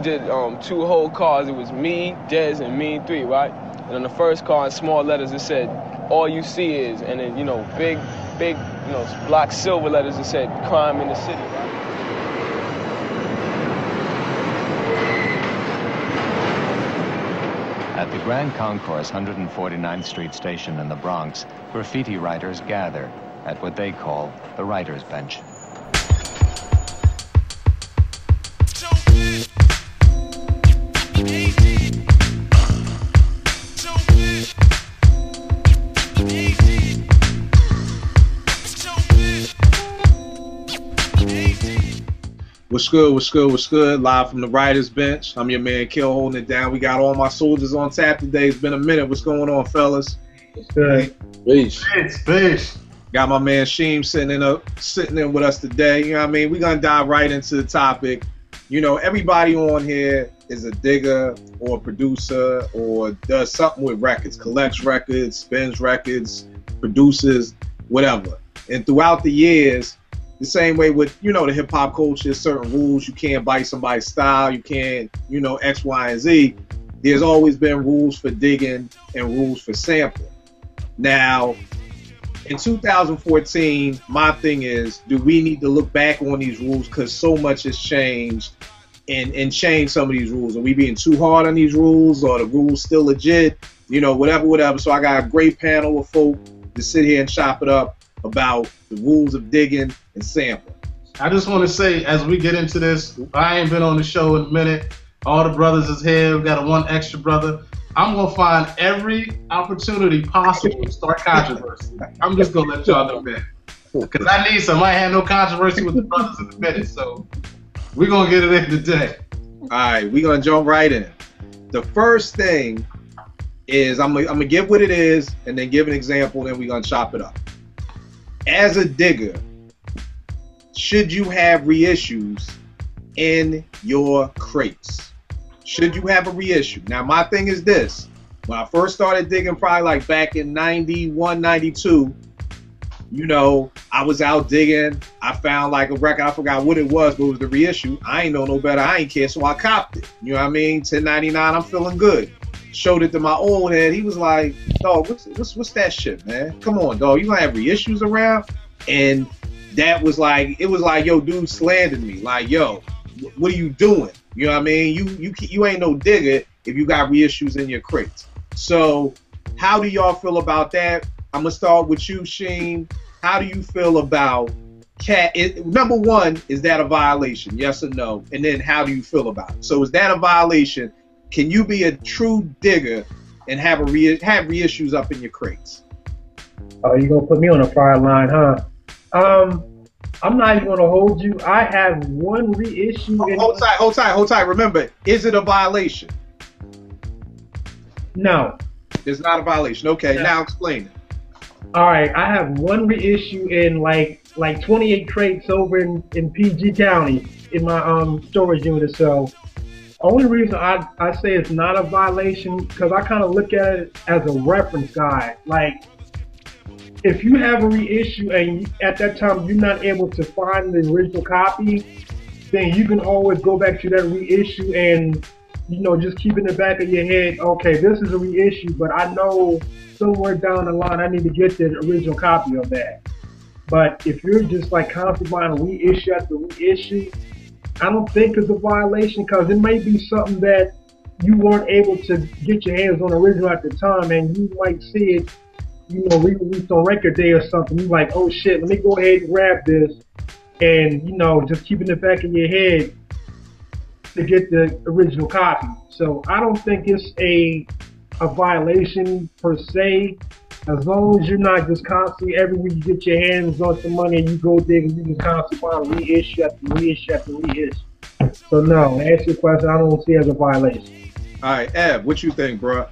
did 2 whole cards. It was me, Dez, and me 3, right? And on the first card, in small letters, it said, "All you see is," and then, you know, big, you know, block silver letters, it said, "Crime in the city," right? At the Grand Concourse 149th Street station in the Bronx, graffiti writers gather at what they call the writer's bench. What's good, what's good, what's good? Live from the writer's bench. I'm your man, Kill, holding it down. We got all my soldiers on tap today. It's been a minute. What's going on, fellas? What's good? Peace. Got my man Sheem sitting in with us today. You know what I mean? We're going to dive right into the topic. You know, everybody on here is a digger or a producer or does something with records, collects records, spins records, produces, whatever. And throughout the years, the same way with, you know, the hip hop culture, certain rules. You can't bite somebody's style. You can't, you know, X, Y, and Z. There's always been rules for digging and rules for sampling. Now, in 2014, my thing is, do we need to look back on these rules because so much has changed and changed some of these rules? Are we being too hard on these rules, or the rules still legit? You know, whatever. So I got a great panel of folk to sit here and chop it up about the rules of digging and sampling. I just want to say, as we get into this, I ain't been on the show in a minute. All the brothers is here. We got a 1 extra brother. I'm going to find every opportunity possible to start controversy. I'm just going to let y'all know that. Because I need some. I ain't had no controversy with the brothers in a minute, so we're going to get it in today. All right, we're going to jump right in. The first thing is I'm going to give what it is and then give an example, then we're going to chop it up. As a digger, should you have reissues in your crates? Should you have a reissue? Now, my thing is this. When I first started digging, probably like back in 91, 92, you know, I was out digging. I found like a record. I forgot what it was, but it was the reissue. I ain't know no better. I ain't care, so I copped it. You know what I mean? $10.99, I'm feeling good. Showed it to my old head. He was like, "Dog, what's that shit, man? Come on, dog. You gonna have reissues around?" And that was like, it was like, yo, dude slandered me. Like, yo, what are you doing? You know what I mean? You ain't no digger if you got reissues in your crates. So how do y'all feel about that? I'm gonna start with you, Sheen. How do you feel about number one, is that a violation? Yes or no? And then how do you feel about it? So is that a violation? Can you be a true digger and have reissues up in your crates? Oh, you gonna put me on a fire line, huh? I'm not even gonna hold you. I have 1 reissue. Hold tight. Remember, is it a violation? No. It's not a violation. Okay, now explain it. All right, I have 1 reissue in like 28 crates over in PG County in my storage unit. So only reason I say it's not a violation, because I kind of look at it as a reference guide. Like, if you have a reissue and at that time you're not able to find the original copy, then you can always go back to that reissue and, you know, just keep in the back of your head, okay, this is a reissue, but I know somewhere down the line I need to get the original copy of that. But if you're just like constantly buying reissue after reissue, I don't think it's a violation, because it may be something that you weren't able to get your hands on original at the time, and you might see it, you know, re-released on record day or something. You're like, oh shit, let me go ahead and grab this, and, you know, just keep in the back of your head to get the original copy. So I don't think it's a violation per se, as long as you're not just constantly, every week you get your hands on some money and you go dig and you just constantly find reissue after reissue after reissue. So no, to answer your question, I don't see it as a violation. All right, Ev, what you think, bro? All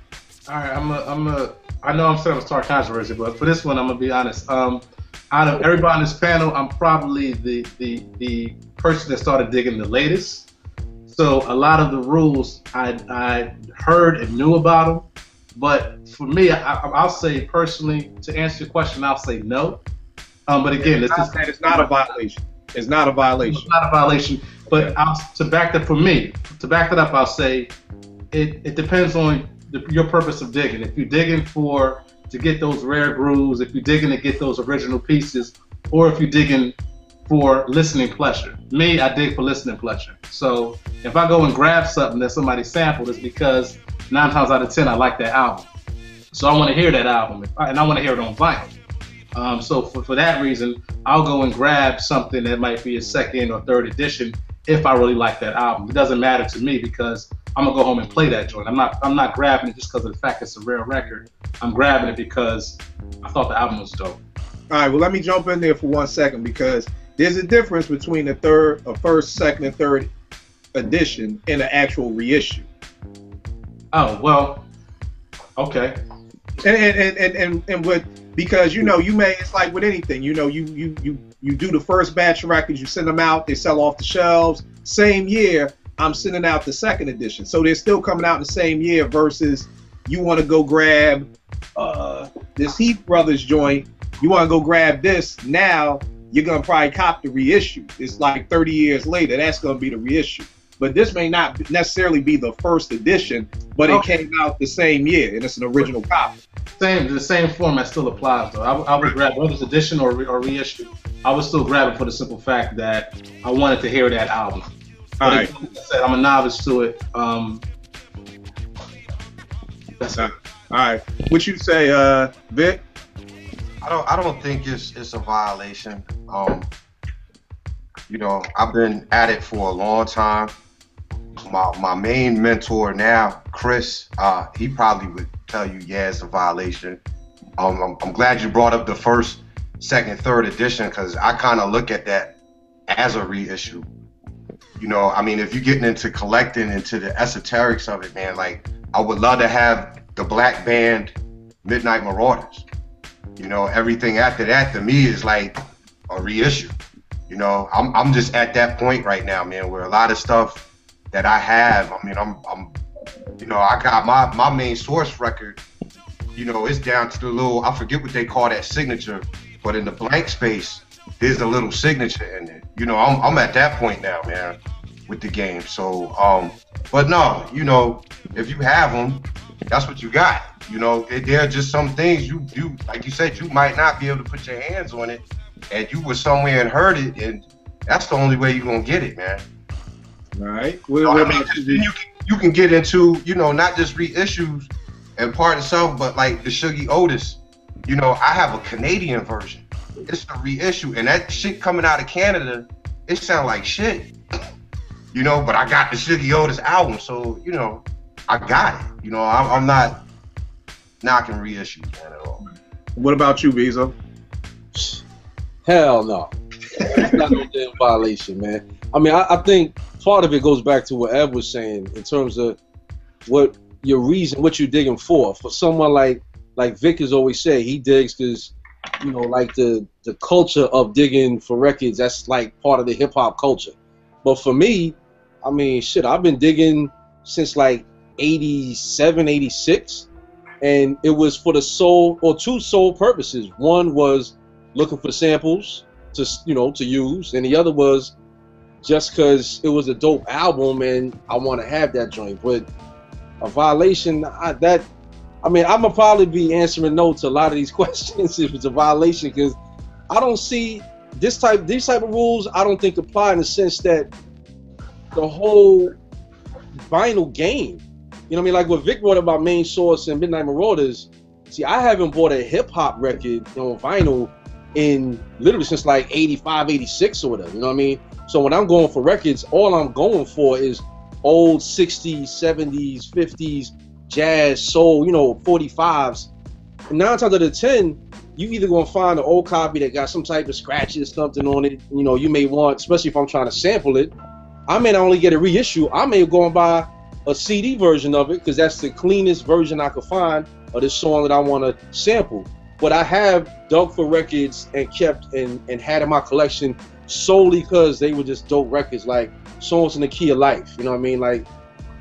right, I know I'm setting up start controversy, but for this one, I'm gonna be honest. Out of everybody on this panel, I'm probably the person that started digging the latest. So a lot of the rules I heard and knew about them, but for me, I'll say personally, to answer your question, I'll say no. But again, it's not a violation. It's not a violation. It's not a violation. But to back that up, I'll say it depends on your purpose of digging. If you're digging to get those rare grooves, if you're digging to get those original pieces, or if you're digging for listening pleasure. Me, I dig for listening pleasure. So if I go and grab something that somebody sampled, it's because 9 times out of 10 I like that album. So I want to hear that album, and I want to hear it on vinyl. So for that reason, I'll go and grab something that might be a second or third edition if I really like that album. It doesn't matter to me because I'm gonna go home and play that joint. I'm not grabbing it just because of the fact it's a rare record. I'm grabbing it because I thought the album was dope. All right, well, let me jump in there for 1 second because there's a difference between a first, second, and third edition and an actual reissue. Oh, well, okay. And what, because you may, it's like with anything, you do the first batch of records, you send them out, they sell off the shelves. Same year, I'm sending out the second edition, so they're still coming out in the same year. Versus you want to go grab this Heath Brothers joint, you want to go grab this now, you're gonna probably cop the reissue. It's like 30 years later, that's gonna be the reissue. But this may not necessarily be the first edition, but it came out the same year, and it's an original copy. The same format still applies, though. I would grab whether it's edition or reissue. I would still grab it for the simple fact that I wanted to hear that album. All right. Like I said, I'm a novice to it. That's it. All right. What you say, Vic? I don't think it's a violation. I've been at it for a long time. My main mentor now, Chris, he probably would tell you, yeah, it's a violation. I'm glad you brought up the first, second, third edition because I kind of look at that as a reissue. If you're getting into collecting, into the esoterics of it, man, like I would love to have the black band Midnight Marauders. Everything after that to me is like a reissue. I'm just at that point right now, man, where a lot of stuff that I have, I got my main source record, it's down to the little, I forget what they call that signature, but in the blank space, there's a little signature in it. I'm at that point now, man, with the game. So, but no, if you have them, that's what you got. There are just some things you like you said, you might not be able to put your hands on it, and you were somewhere and heard it, and that's the only way you're gonna get it, man. All right. You can get into, not just reissues and part itself, but like the Shuggy Otis. I have a Canadian version. It's the reissue, and that shit coming out of Canada, it sound like shit. But I got the Shuggy Otis album, so I got it. I'm not knocking reissues, man, at all. What about you, Beezo? Hell no. It's not no damn violation, man. I think part of it goes back to what Ev was saying in terms of what your reason, what you're digging for. For someone like Vic has always said, he digs because, like the culture of digging for records, that's like part of the hip hop culture. But for me, I've been digging since like 87, 86. And it was for two sole purposes. One was looking for samples to use, and the other was just because it was a dope album and I want to have that joint. But a violation, I'm gonna probably be answering no to a lot of these questions if it's a violation, because I don't see these type of rules. I don't think apply in the sense that the whole vinyl game. Like what Vic brought about Main Source and Midnight Marauders. See, I haven't bought a hip hop record on vinyl in literally since like 85, 86 or whatever, So when I'm going for records, all I'm going for is old 60s, 70s, 50s, jazz, soul, 45s. And 9 times out of 10, you either gonna find an old copy that got some type of scratches, something on it, you may want, especially if I'm trying to sample it. I may not only get a reissue, I may go and buy a CD version of it because that's the cleanest version I could find of this song that I want to sample. But I have dug for records and kept and had in my collection solely because they were just dope records, like Songs in the Key of Life. Like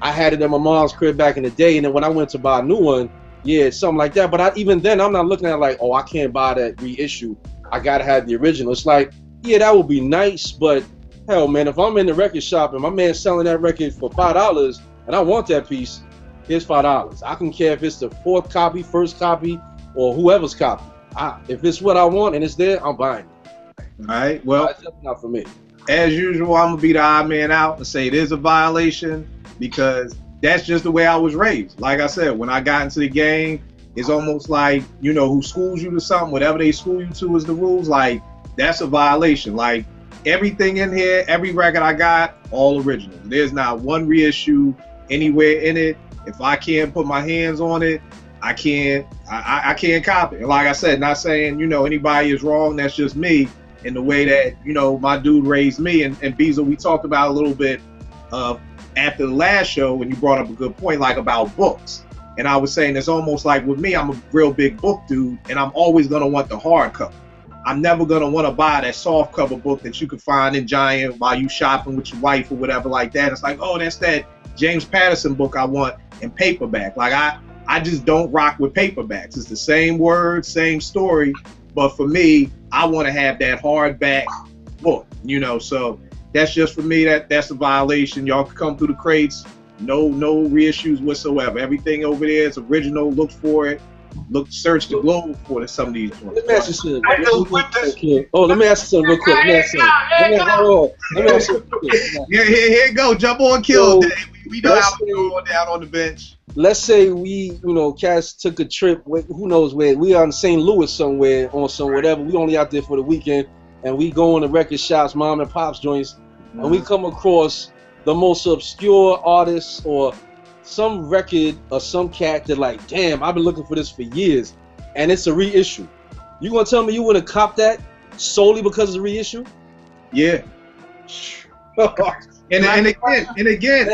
I had it at my mom's crib back in the day, and then when I went to buy a new one, yeah, something like that. But even then, I'm not looking at it like, oh, I can't buy that reissue. I gotta have the original. It's like yeah, that would be nice, but hell, man, if I'm in the record shop and my man's selling that record for $5 and I want that piece, here's $5. I don't care if it's the 4th copy, 1st copy, or whoever's copy. If it's what I want and it's there, I'm buying it. All right. Well, that's not for me. As usual, I'm gonna be the odd man out and say it is a violation because that's just the way I was raised. Like I said, when I got into the game, it's almost like, you know, who schools you to something, whatever they school you to is the rules. Like, that's a violation. Like, everything in here, every record I got, all original. There's not one reissue anywhere in it. If I can't put my hands on it, I can't copy it. And like I said, not saying, you know, anybody is wrong. That's just me. In the way that, you know, my dude raised me. And Beezo, we talked about a little bit after the last show when you brought up a good point, like about books. And I was saying it's almost like with me, I'm a real big book dude, and I'm always going to want the hardcover. I'm never going to want to buy that soft cover book that you can find in Giant while you shopping with your wife or whatever like that. It's like, oh, that's that James Patterson book I want in paperback. Like, I just don't rock with paperbacks. It's the same words, same story. But for me, I want to have that hardback book, you know. So that's just for me. That's a violation. Y'all can come through the crates, no reissues whatsoever. Everything over there is original. Look for it. Search the globe for some of these ones. Let me ask you something. Let me ask you something real quick. Let me ask you something. Here you go. Jump on kill day. We know how we going down on the bench. Let's say we, you know, Cass took a trip, who knows where, we are in St. Louis somewhere on some whatever, we only out there for the weekend, and we go in the record shops, mom and pop's joints, and we come across the most obscure artists or some record or some cat that like, damn, I've been looking for this for years, and it's a reissue. You gonna tell me you wouldn't cop that solely because it's a reissue? Yeah. And again,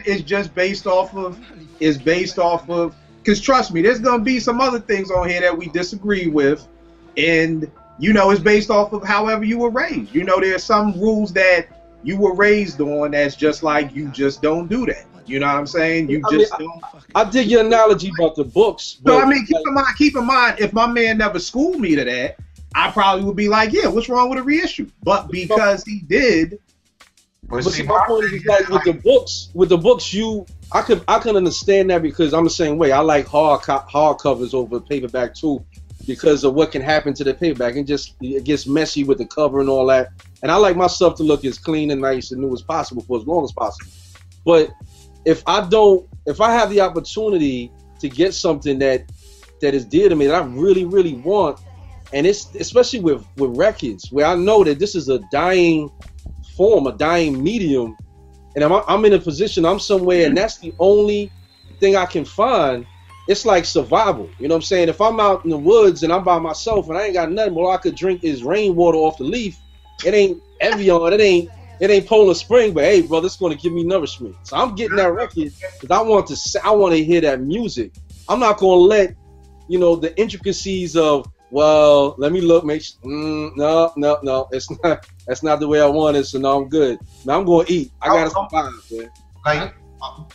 it's just based off of, because trust me, there's gonna be some other things on here that we disagree with, and you know, it's based off of however you were raised. You know, there's some rules that you were raised on that's just like, you just don't do that. You know what I'm saying? I dig your analogy about the books. But so I mean, keep in mind, if my man never schooled me to that, I probably would be like, yeah, what's wrong with a reissue? But because he did. But see, my point is like with the books, I can understand that because I'm the same way. I like hard covers over paperback too, because of what can happen to the paperback. It gets messy with the cover and all that. And I like my stuff to look as clean and nice and new as possible for as long as possible. But if I have the opportunity to get something that is dear to me that I really, really want, and it's especially with records where I know that this is a dying form, a dying medium, and I'm in a position, I'm somewhere, and that's the only thing I can find. It's like survival. You know what I'm saying? If I'm out in the woods and I'm by myself and I ain't got nothing, all I could drink is rainwater off the leaf. It ain't Evian, it ain't Polar Spring, but hey, brother, it's gonna give me nourishment. So I'm getting that record because I want to hear that music. I'm not gonna let, you know, the intricacies of, well, let me look, no, it's not. That's not the way I want it. So no, I'm good. Now I'm gonna eat. I gotta survive, man. Like,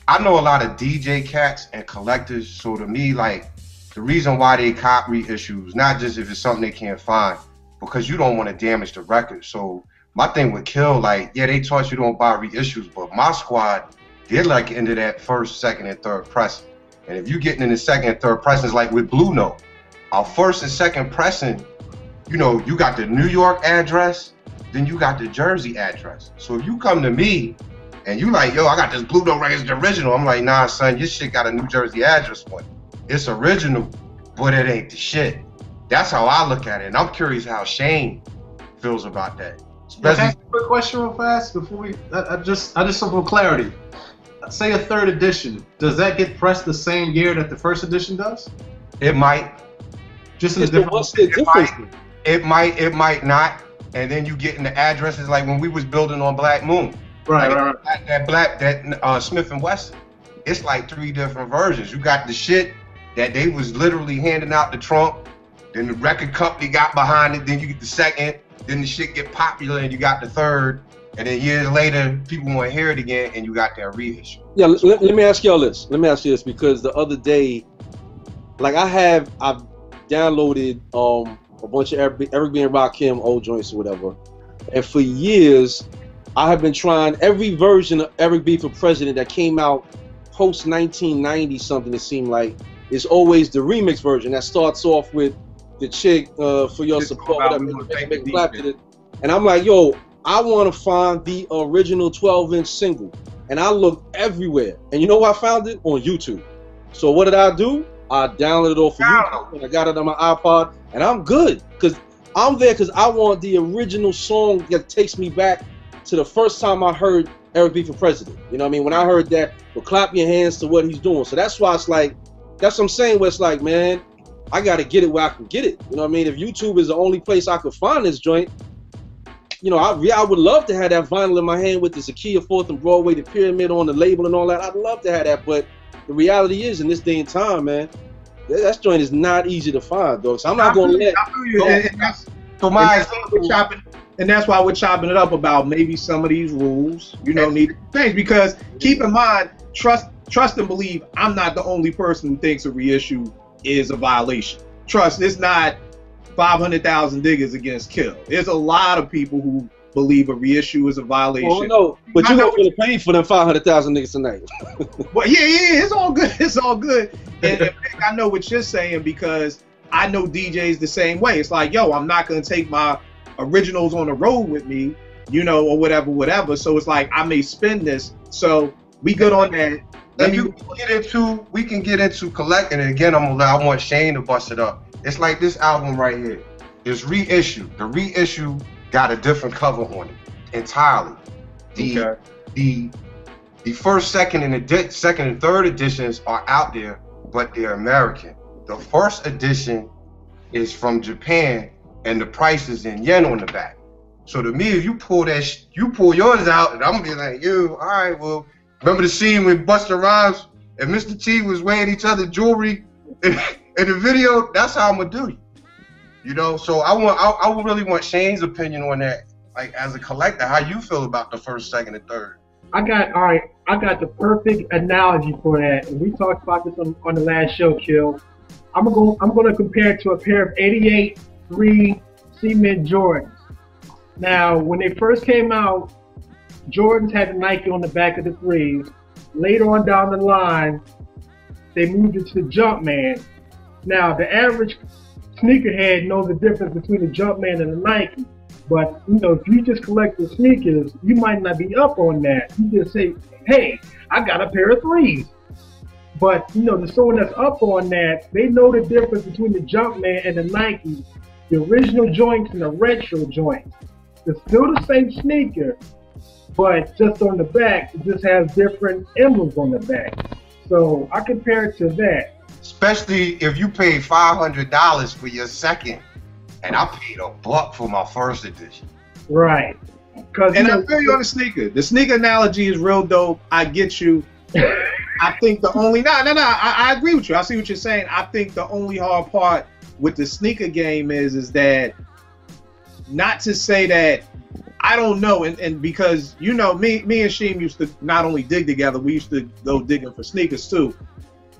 I know a lot of DJ cats and collectors. So to me, like, the reason why they cop reissues, not just if it's something they can't find, because you don't want to damage the record. So my thing with Kill, like, yeah, they taught you don't buy reissues, but my squad, they're like into that first, second, and third pressing. And if you getting in the second and third pressings, like with Blue Note, our first and second pressing, you know, you got the New York address, then you got the Jersey address. So if you come to me and you like, yo, I got this Blue Note record, it's the original. I'm like, nah, son, your shit got a New Jersey address on it. It's original, but it ain't the shit. That's how I look at it. And I'm curious how Shane feels about that. Especially, quick question real fast before we, I just for clarity. Say a third edition, does that get pressed the same year that the first edition does? It might. Just in a different. What's the difference? It might not. And then you get in the addresses like when we was building on Black Moon. Right, like right. That Smith and Wesson. It's like 3 different versions. You got the shit that they was literally handing out the trunk. Then the record company got behind it. Then you get the second. Then the shit get popular and you got the third. And then years later, people want to hear it again and you got that reissue. Yeah, let me ask y'all this. Let me ask you this because the other day, like I've downloaded a bunch of Eric B and Rakim old joints or whatever, And for years, I have been trying every version of Eric B for President that came out post 1990 something. It seemed like it's always the remix version that starts off with the chick for your support, whatever, make clap to it. And I'm like, yo, I want to find the original 12-inch single. And I looked everywhere. And you know where I found it? On YouTube. So what did I do? I downloaded it off of YouTube and I got it on my iPod. And I'm good. Because I'm there because I want the original song that takes me back to the first time I heard Eric B for President. You know what I mean? When I heard that, well, clap your hands to what he's doing. So that's why it's like, that's what I'm saying, where it's like, man, I got to get it where I can get it. You know what I mean? If YouTube is the only place I could find this joint, you know, I would love to have that vinyl in my hand with the Zakiya 4th and Broadway, the Pyramid on the label and all that. I'd love to have that, but the reality is, in this day and time, man, that joint is not easy to find, though. So I'm not going to let. And that's why we're chopping it up about maybe some of these rules, you know, need to change. Because keep in mind, trust and believe, I'm not the only person who thinks a reissue is a violation. Trust, it's not 500,000 diggers against Kill. There's a lot of people who believe a reissue is a violation. Well, no, but you're not going to pay for them 500,000 niggas tonight. Well, yeah, it's all good. It's all good. And I know what you're saying, because I know DJs the same way. It's like, yo, I'm not going to take my originals on the road with me, you know, or whatever. So it's like, I may spend this. So we good on that. We can get into collecting it again. I want Shane to bust it up. It's like this album right here. It's reissue. The reissue got a different cover on it entirely. The first, second, and third editions are out there, but they're American. The first edition is from Japan, and the price is in yen on the back. So to me, if you pull yours out, and I'm gonna be like, yo, all right, well, remember the scene with Busta Rhymes and Mr. T was wearing each other's jewelry in the video? That's how I'm gonna do you. You know, so I would really want Shane's opinion on that. Like, as a collector, how you feel about the first, second, and third? I got the perfect analogy for that. And we talked about this on the last show, Kill. I'm gonna compare it to a pair of '88 3 Cement Jordans. Now, when they first came out, Jordans had the Nike on the back of the threes. Later on down the line, they moved it to the Jumpman. Now, the average sneakerhead knows the difference between the Jumpman and the Nike. But, you know, if you just collect the sneakers, you might not be up on that. You just say, hey, I got a pair of threes. But, you know, the someone that's up on that, they know the difference between the Jumpman and the Nike, the original joints and the retro joints. It's still the same sneaker, but just on the back, it just has different emblems on the back. So I compare it to that. Especially if you paid $500 for your second, and I paid $1 for my first edition. Right. And I feel you on the sneaker. The sneaker analogy is real dope. I get you. I think the only I agree with you. I see what you're saying. I think the only hard part with the sneaker game is that, not to say that I don't know, and because, you know, me and Sheem used to not only dig together, we used to go digging for sneakers too.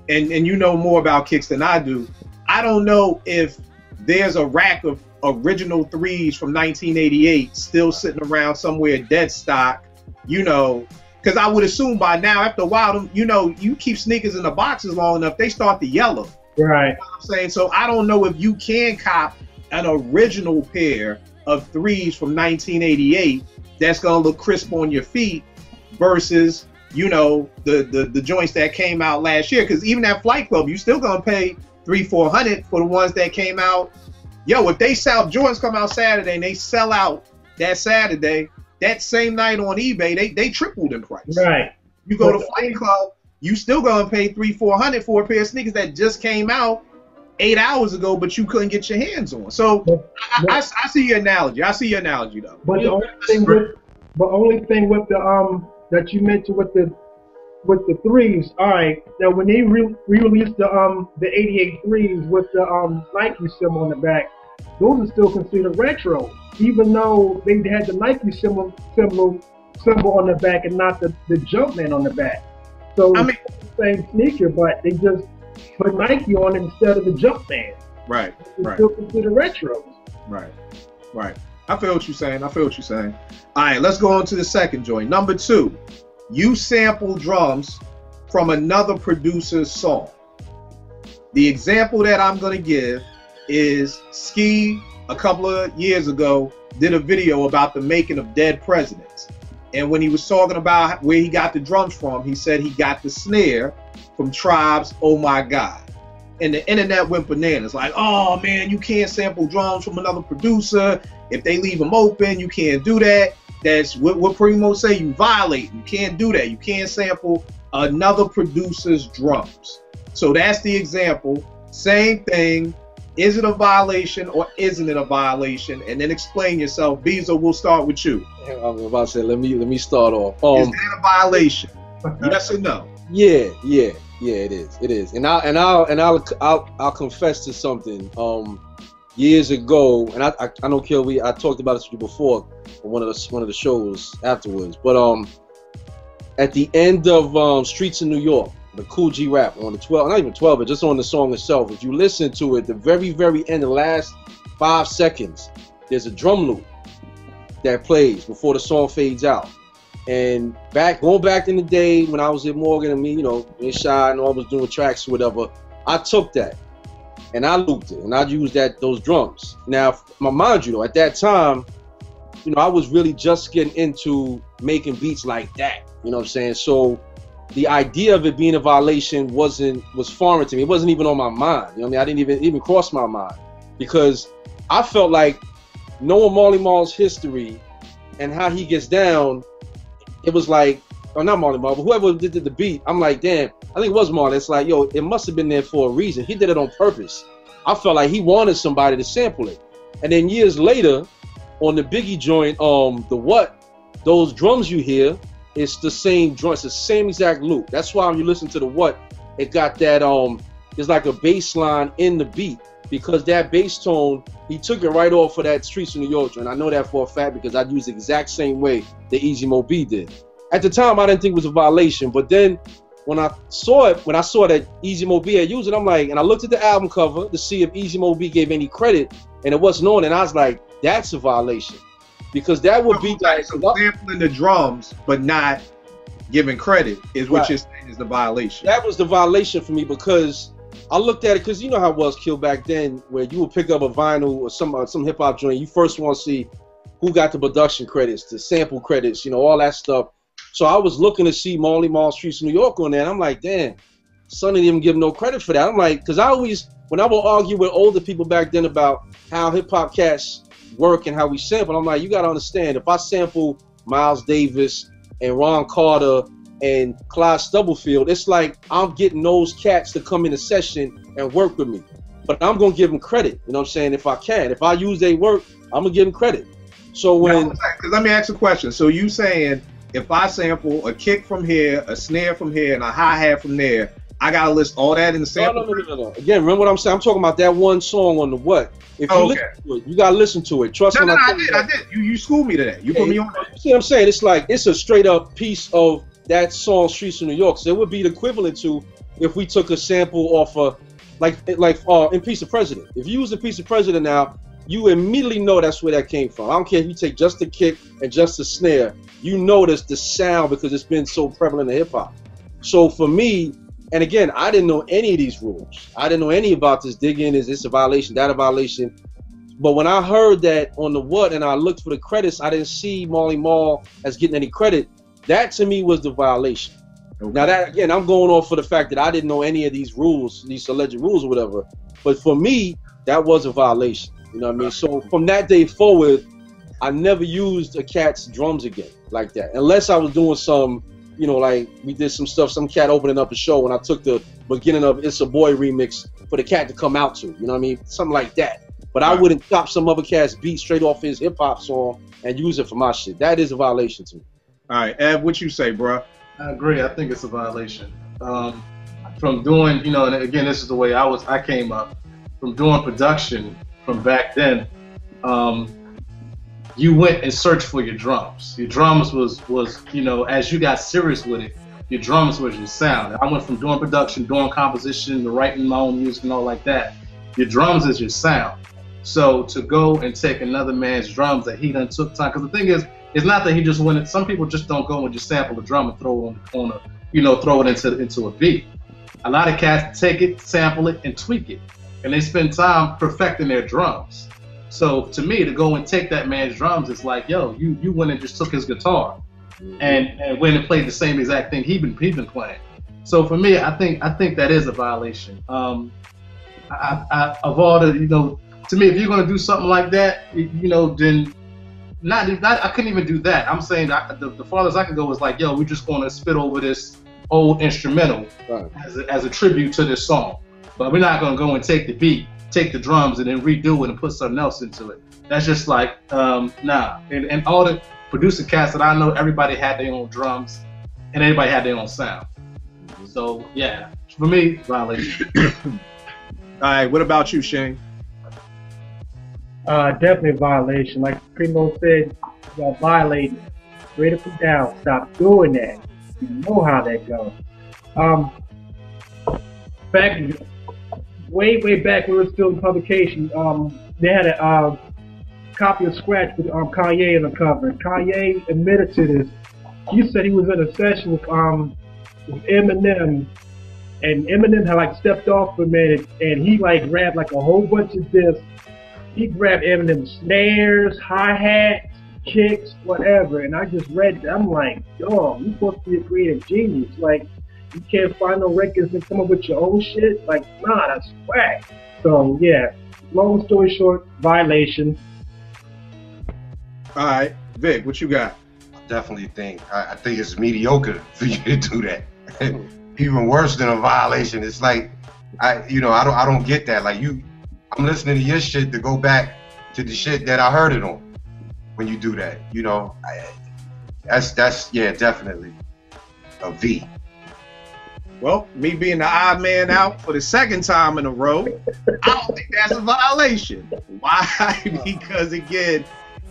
And you know more about kicks than I do. I don't know if there's a rack of original threes from 1988 still sitting around somewhere dead stock, you know, because I would assume by now, after a while, you know, you keep sneakers in the boxes long enough, they start to yellow. Right. You know what I'm saying? So I don't know if you can cop an original pair of threes from 1988 that's gonna look crisp on your feet versus, you know, the joints that came out last year. Because even at Flight Club, you still gonna pay $300-400 for the ones that came out. Yo, if they sell, Jordans come out Saturday and they sell out that Saturday, that same night on eBay, they tripled in price. Right. You go to Flight Club, you still gonna pay $300-400 for a pair of sneakers that just came out 8 hours ago, but you couldn't get your hands on. So I see your analogy. I see your analogy though. But the only thing with the that you mentioned with the threes, all right. Now when they re-released the '88 threes with the Nike symbol on the back, those are still considered retro, even though they had the Nike symbol on the back and not the Jumpman on the back. So I mean, it's the same sneaker, but they just put Nike on it instead of the Jumpman. Right. It's still considered retro. Right. Right. I feel what you're saying. I feel what you're saying. All right, let's go on to the second joint. Number 2, you sample drums from another producer's song. The example that I'm going to give is Ski, a couple of years ago, did a video about the making of Dead Presidents. And when he was talking about where he got the drums from, he said he got the snare from Tribe's Oh My God. And the internet went bananas. Like, oh man, you can't sample drums from another producer. If they leave them open, you can't do that. That's what Primo say, you violate. You can't do that. You can't sample another producer's drums. So that's the example. Same thing. Is it a violation or isn't it a violation? And then explain yourself. Beezo, we'll start with you. I'm about to say, let me start off. Is that a violation? Yes or no? Yeah, it is. And I'll confess to something. Years ago, and I don't care. I talked about this with you before on one of the shows afterwards. But at the end of Streets in New York, the Cool G rap on the 12, not even 12, but just on the song itself. If you listen to it, the very end, the last 5 seconds, there's a drum loop that plays before the song fades out. And going back in the day when I was at Morgan and me, you know, me and Shy and all was doing tracks or whatever, I took that and I looped it and I used those drums. Now, mind you though, at that time, you know, I was really just getting into making beats like that. You know what I'm saying? So the idea of it being a violation was foreign to me. It wasn't even on my mind. You know what I mean? I didn't even cross my mind because I felt like knowing Marley Marl's history and how he gets down, it was like, oh, not Marley Marl, but whoever did the beat, I'm like, damn, I think it was Marley. It's like, yo, it must have been there for a reason. He did it on purpose. I felt like he wanted somebody to sample it. And then years later, on the Biggie joint, the What, those drums you hear, it's the same drum, it's the same exact loop. That's why when you listen to the What, it got that, it's like a bass line in the beat because that bass tone, he took it right off of that Streets of New York joint. I know that for a fact because I used the exact same way that Easy Mo B did. At the time, I didn't think it was a violation, but then when I saw that Easy Mo B had used it, I'm like, and I looked at the album cover to see if Easy Mo B gave any credit, and it wasn't on, and I was like, that's a violation. Because that would be like sampling the drums but not giving credit is what you're saying is the violation. That was the violation for me because I looked at it because you know how it was, Kill, back then where you would pick up a vinyl or some hip hop joint, you first want to see who got the production credits, the sample credits, you know, all that stuff. So I was looking to see Marley Marl Streets of New York on there, and I'm like, damn, Sonny didn't give no credit for that. I'm like, because I always, when I would argue with older people back then about how hip hop cats work and how we sample, I'm like, you gotta understand, if I sample Miles Davis and Ron Carter and Clyde Stubblefield, it's like I'm getting those cats to come in a session and work with me. But I'm gonna give them credit, you know what I'm saying, if I can. If I use their work, I'm gonna give them credit. So when... Because let me ask you a question. So you saying, if I sample a kick from here, a snare from here, and a hi-hat from there, I gotta list all that in the sample? No. Again, remember what I'm saying? I'm talking about that one song on the What. If you listen to it, you gotta listen to it. Trust me. No, I did. You schooled me to that. You put me on that. You see what I'm saying? It's like, it's a straight up piece of that song, Streets of New York. So it would be the equivalent to if we took a sample off of, like in Piece of President. If you use a Piece of President now, you immediately know that's where that came from. I don't care if you take just the kick and just the snare. You notice the sound because it's been so prevalent in hip hop. So for me, and again, I didn't know any of these rules. I didn't know any about this digging. Is this a violation, that a violation? But when I heard that on the What and I looked for the credits, I didn't see Marley Marl as getting any credit. That to me was the violation. Okay. Now that, again, I'm going off for the fact that I didn't know any of these rules, these alleged rules or whatever. But for me, that was a violation. You know what I mean? So from that day forward, I never used a cat's drums again like that. Unless I was doing some, you know, like we did some stuff, some cat opening up a show and I took the beginning of It's a Boy remix for the cat to come out to, you know what I mean? Something like that. But I wouldn't chop some other cat's beat straight off his hip hop song and use it for my shit. That is a violation to me. All right, Ev, what you say, bro? I agree. I think it's a violation. From doing, you know, and again, this is the way I came up. From doing production from back then, you went and searched for your drums. Your drums was, you know, as you got serious with it, your drums was your sound. I went from doing production, doing composition, to writing my own music and all like that. Your drums is your sound. So to go and take another man's drums that he done took time, because the thing is, it's not that he just went. Some people just don't go and just sample a drum and throw it on a, throw it into a beat. A lot of cats take it, sample it, and tweak it, and they spend time perfecting their drums. So to me, to go and take that man's drums, it's like, yo, you went and just took his guitar, and went and played the same exact thing he been playing. So for me, I think that is a violation. Of all the, to me, if you're gonna do something like that, then not I couldn't even do that. I'm saying the farthest I can go is like, yo, we're just gonna spit over this old instrumental as a tribute to this song, but we're not gonna go and take the beat, take the drums, and then redo it and put something else into it. That's just like nah. And all the producer cats that I know, everybody had their own drums, and everybody had their own sound. So yeah, for me, violation. All right, what about you, Shane? Definitely a violation. Like Primo said, y'all violating. Straight up and down. Stop doing that. You know how that goes. Back way back when we were still in publication, they had a copy of Scratch with Kanye on the cover. Kanye admitted to this. He said he was in a session with Eminem, and Eminem had like stepped off for a minute, and he like grabbed like a whole bunch of this. He grabbed Eminem's snares, hi-hats, kicks, whatever, and I just read it. I'm like, yo, you're supposed to be a creative genius. Like, you can't find no records and come up with your own shit? Like, nah, that's whack. So, yeah, long story short, violation. All right, Vic, what you got? Definitely think. I think it's mediocre for you to do that. Even worse than a violation. It's like, I don't get that. Like I'm listening to your shit to go back to the shit that I heard it on. When you do that, that's definitely a V. Well, me being the odd man out for the second time in a row, I don't think that's a violation. Why? Because again,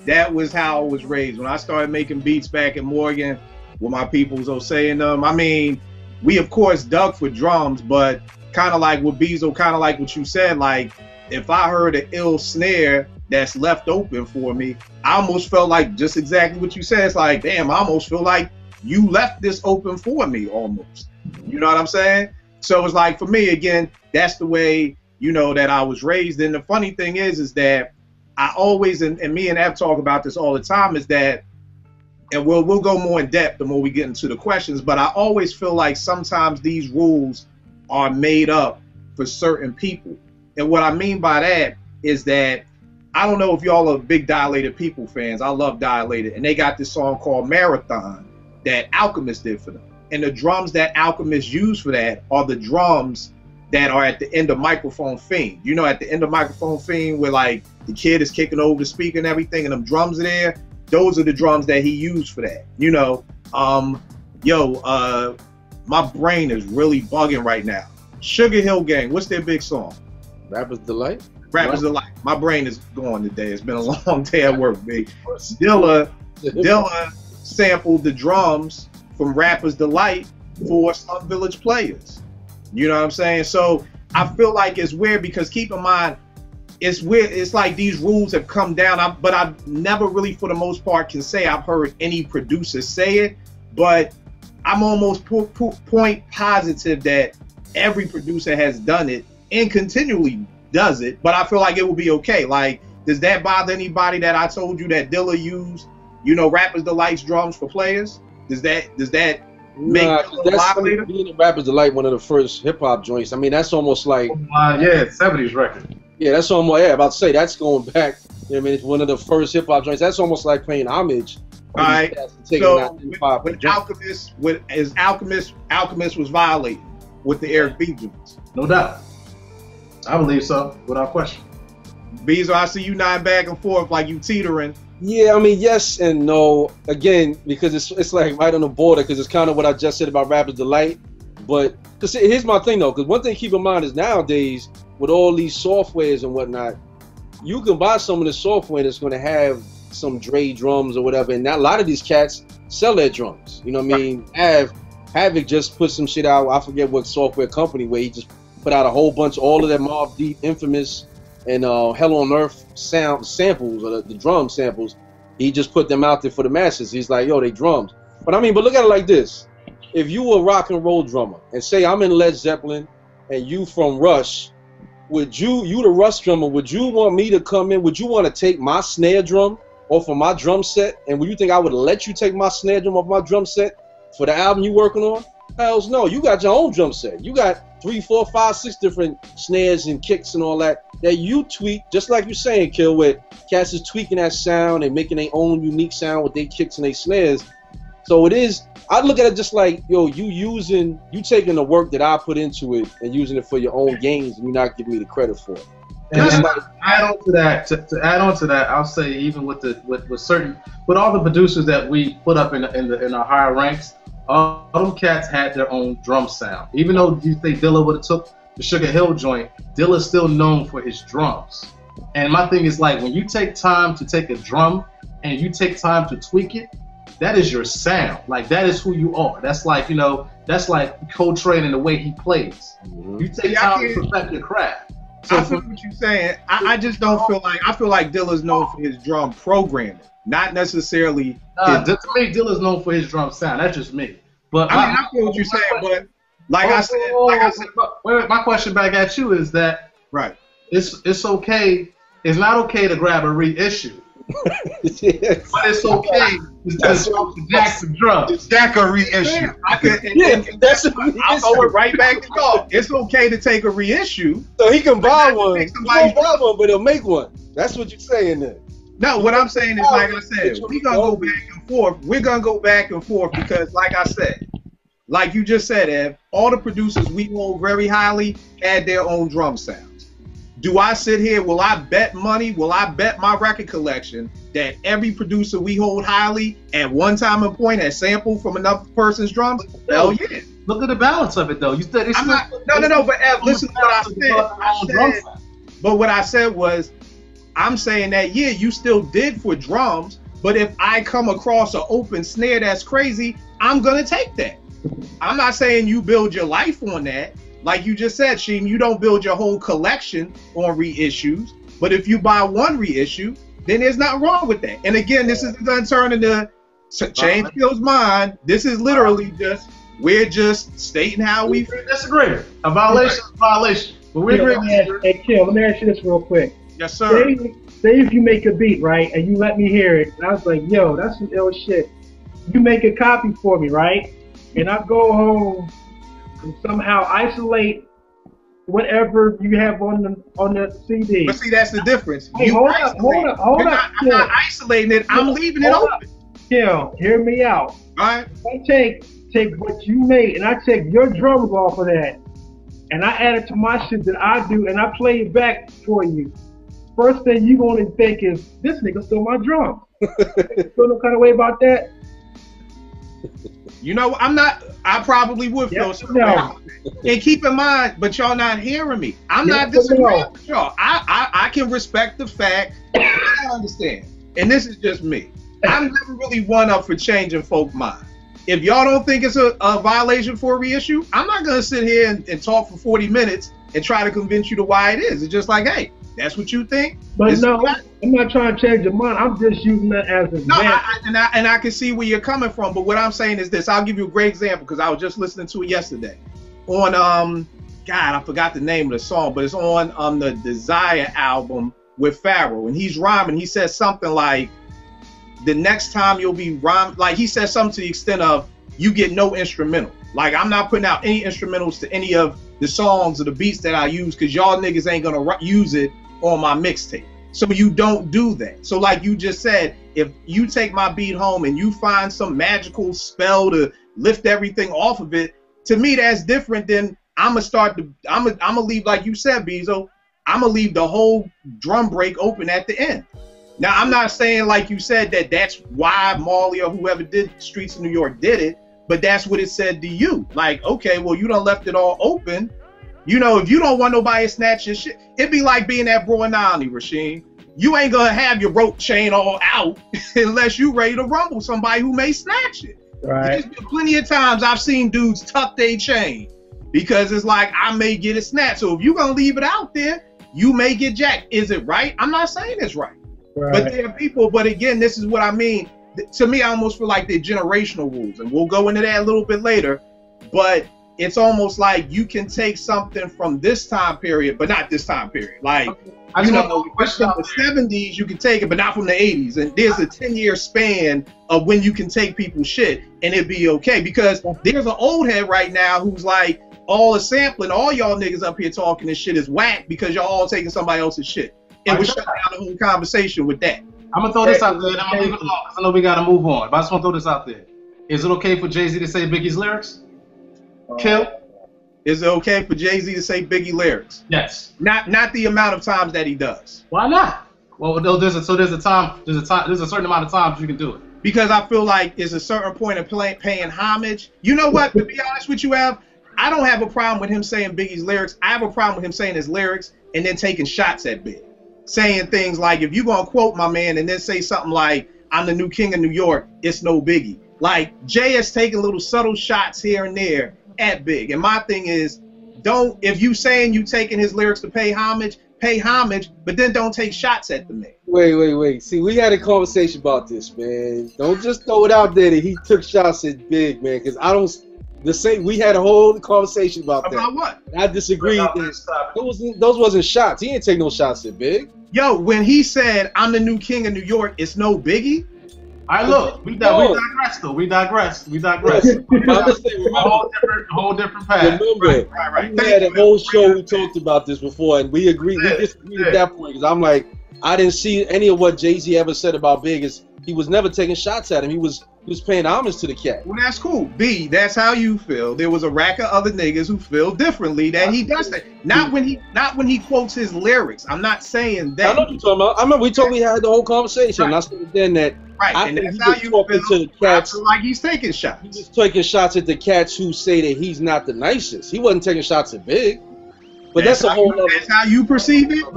that was how I was raised. When I started making beats back in Morgan, with my peoples saying them, I mean, we of course dug for drums, but kind of like with Beezo, kind of like what you said, like if I heard an ill snare that's left open for me, I almost felt like just exactly what you said. It's like, damn, I almost feel like you left this open for me almost. You know what I'm saying? So it's like, for me, again, that's the way, that I was raised. And the funny thing is that I always, and me and Ev talk about this all the time, is that, and we'll go more in depth the more we get into the questions, but I always feel like sometimes these rules are made up for certain people. And what I mean by that is that, I don't know if y'all are big Dilated People fans. I love Dilated. And they got this song called Marathon that Alchemist did for them. And the drums that Alchemist used for that are the drums that are at the end of Microphone Fiend. At the end of Microphone Fiend where like the kid is kicking over the speaker and everything and them drums are there. Those are the drums that he used for that. My brain is really bugging right now. Sugar Hill Gang, what's their big song? Rapper's Delight. Rapper's Delight. My brain is going today. It's been a long day at work, big. Dilla sampled the drums from Rapper's Delight for Slum Village Players. You know what I'm saying? So I feel like it's weird because keep in mind, it's weird. It's like these rules have come down, but I've never really, for the most part, can say I've heard any producer say it. But I'm almost point positive that every producer has done it and continually does it. But I feel like it will be okay. Like, does that bother anybody that I told you that Dilla used, Rapper's Delight's drums for players? Does that make being a Rapper's Delight one of the first hip hop joints? I mean, that's almost like 70s record. Yeah, that's almost about to say that's going back. It's one of the first hip hop joints. That's almost like playing homage. All right. So with Alchemist was violated with the Eric B joints. No doubt. I believe so, without question. Beezo, I see you nodding back and forth like you teetering. Yeah, I mean, yes and no. Again, because it's like right on the border, because it's kind of what I just said about Rapper's Delight. But because here's my thing though, because one thing to keep in mind is nowadays with all these softwares and whatnot, you can buy some of the software that's going to have some Dre drums or whatever, and a lot of these cats sell their drums. You know what I mean? Havoc just put some shit out. I forget what software company where he just put out a whole bunch, all of that Mobb Deep infamous and Hell on Earth sound samples, or the drum samples. He just put them out there for the masses. He's like, yo, they drums. But I mean, but look at it like this. If you were a rock and roll drummer, and say I'm in Led Zeppelin, and you from Rush, would you the Rush drummer, would you want me to come in? Would you want to take my snare drum off of my drum set? And would you think I would let you take my snare drum off my drum set for the album you working on? Hells no. You got your own drum set. You got 3, 4, 5, 6 different snares and kicks and all that you tweak, just like you're saying, Kill, with cats is tweaking that sound and making their own unique sound with their kicks and their snares. So it is, I look at it just like, yo, you taking the work that I put into it and using it for your own gains, and you're not giving me the credit for it. And to add on to that, to add on to that, I'll say even with all the producers that we put up in our higher ranks, all them cats had their own drum sound. Even though you think Dilla would have took the Sugar Hill joint, Dilla's still known for his drums. And my thing is, like, when you take time to take a drum and you take time to tweak it, that is your sound. Like, that is who you are. That's like, you know, that's like Coltrane and the way he plays. Mm-hmm. You take time to perfect your craft. So I feel what you're saying. I just don't feel like, I feel like Dilla's known for his drum programming, not necessarily. To me, Dilla's known for his drum sound. That's just me. But I mean, I feel what you're saying, but I said, wait, my question back at you is that right? It's okay. It's not okay to grab a reissue. Yes. But it's okay to jack the drum. Jack a reissue. I'll throw it right back to y'all. It's okay to take a reissue. So he can buy one. He can buy one, but he'll make one. That's what you're saying then. No, what I'm saying is, like I said, we're going to go back and forth. We're going to go back and forth because, like I said, like you just said, Ev, all the producers we hold very highly had their own drum sounds. Do I sit here, will I bet money, will I bet my record collection that every producer we hold highly at one time and point has sampled from another person's drums? Hell yeah. Look at the balance of it, though. You said it's no, but Ev, listen to what I said. But what I said was, I'm saying that, yeah, you still did for drums, but if I come across an open snare that's crazy, I'm going to take that. I'm not saying you build your life on that. Like you just said, Sheem, you don't build your whole collection on reissues, but if you buy one reissue, then there's nothing wrong with that. And again, this isn't going to turn into change Kill's mind. This is literally just, we're just stating how we disagree. A violation is a violation. But we're Hey, Kill, let me ask you this real quick. Yes, sir. Say if you make a beat, right, and you let me hear it, and I was like, yo, that's some ill shit. You make a copy for me, right? And I go home and somehow isolate whatever you have on the CD. But see, that's the difference. Hey, hold up. I'm not isolating it. I'm leaving it open. Kill, hear me out. All right. I take what you made and I take your drums off of that, and I add it to my shit that I do, and I play it back for you. First thing you gonna think is, this nigga stole my drum. Feel no kind of way about that? You know, I probably would feel some way. And keep in mind, but y'all not hearing me. I'm not disagreeing with y'all. I can respect the fact. I understand. And this is just me. I'm never really one up for changing folk mind. If y'all don't think it's a violation for a reissue, I'm not going to sit here and talk for 40 minutes and try to convince you to why it is. It's just like, hey, that's what you think. But no, I'm not trying to change your mind. I'm just using that as an example. And I can see where you're coming from. But what I'm saying is this. I'll give you a great example because I was just listening to it yesterday. On, God, I forgot the name of the song, but it's on the Desire album with Pharaoh. And he's rhyming. He says something like, the next time you'll be rhyming, like he says something to the extent of, you get no instrumental. Like, I'm not putting out any instrumentals to any of the songs or the beats that I use because y'all niggas ain't gonna use it on my mixtape. So you don't do that. So like you just said, if you take my beat home and you find some magical spell to lift everything off of it, to me that's different than I'm gonna leave, like you said, Beezo, I'm gonna leave the whole drum break open at the end. Now I'm not saying, like you said, that that's why Marley or whoever did Streets of New York did it, but that's what it said to you. Like, okay, well, you done left it all open. You know, if you don't want nobody to snatch your shit, it'd be like being at Bro and Ollie, Rasheem. You ain't gonna have your rope chain all out unless you ready to rumble somebody who may snatch it. Right. There's been plenty of times I've seen dudes tuck their chain because it's like, I may get it snatched. So if you're gonna leave it out there, you may get jacked. Is it right? I'm not saying it's right. But there are people, but again, this is what I mean. To me, I almost feel like they're generational rules, and we'll go into that a little bit later. But it's almost like you can take something from this time period, but not this time period. Like, you know, from the 70s, you can take it, but not from the 80s. And there's a 10-year span of when you can take people's shit and it'd be okay. Because there's an old head right now who's like, all the sampling, all y'all niggas up here talking this shit is whack because y'all all taking somebody else's shit. And we shut down the whole conversation with that. I'm gonna throw this out there and I'm gonna leave it alone because I know we gotta move on. But I just wanna throw this out there. Is it okay for Jay-Z to say Biggie's lyrics? Kill? Is it okay for Jay-Z to say Biggie lyrics? Yes. Not the amount of times that he does. Why not? Well, no, there's a certain amount of times you can do it. Because I feel like it's a certain point of paying homage. You know what? To be honest with you, Av, I don't have a problem with him saying Biggie's lyrics. I have a problem with him saying his lyrics and then taking shots at Big. Saying things like, if you're going to quote my man and then say something like, I'm the new king of New York, it's no Biggie. Like, Jay has taken little subtle shots here and there at Big. And my thing is, if you saying you taking his lyrics to pay homage, but then don't take shots at the man. Wait. See, we had a conversation about this, man. Don't just throw it out there that he took shots at Big, man, because I don't... we had a whole conversation about that. About what? I disagreed. Those wasn't shots. He didn't take no shots at Big. Yo, when he said, I'm the new king of New York, it's no Biggie. All right, look, we digress, though. We digress. whole different path. Remember, right. We had a whole show we talked about this before, and we agreed. We disagreed at that point because I'm like, I didn't see any of what Jay-Z ever said about Big. Is he was never taking shots at him. He was paying homage to the cat. Well, that's cool. B, that's how you feel. There was a rack of other niggas who feel differently that he does that. Not when he quotes his lyrics. I'm not saying that. I know what you're talking about. I remember we totally had the whole conversation. Right. And I said then that. Right, and that's how you feel. To the cats, I feel like he's taking shots. He was taking shots at the cats who say that he's not the nicest. He wasn't taking shots at Big. But that's a whole other. That's how you perceive it.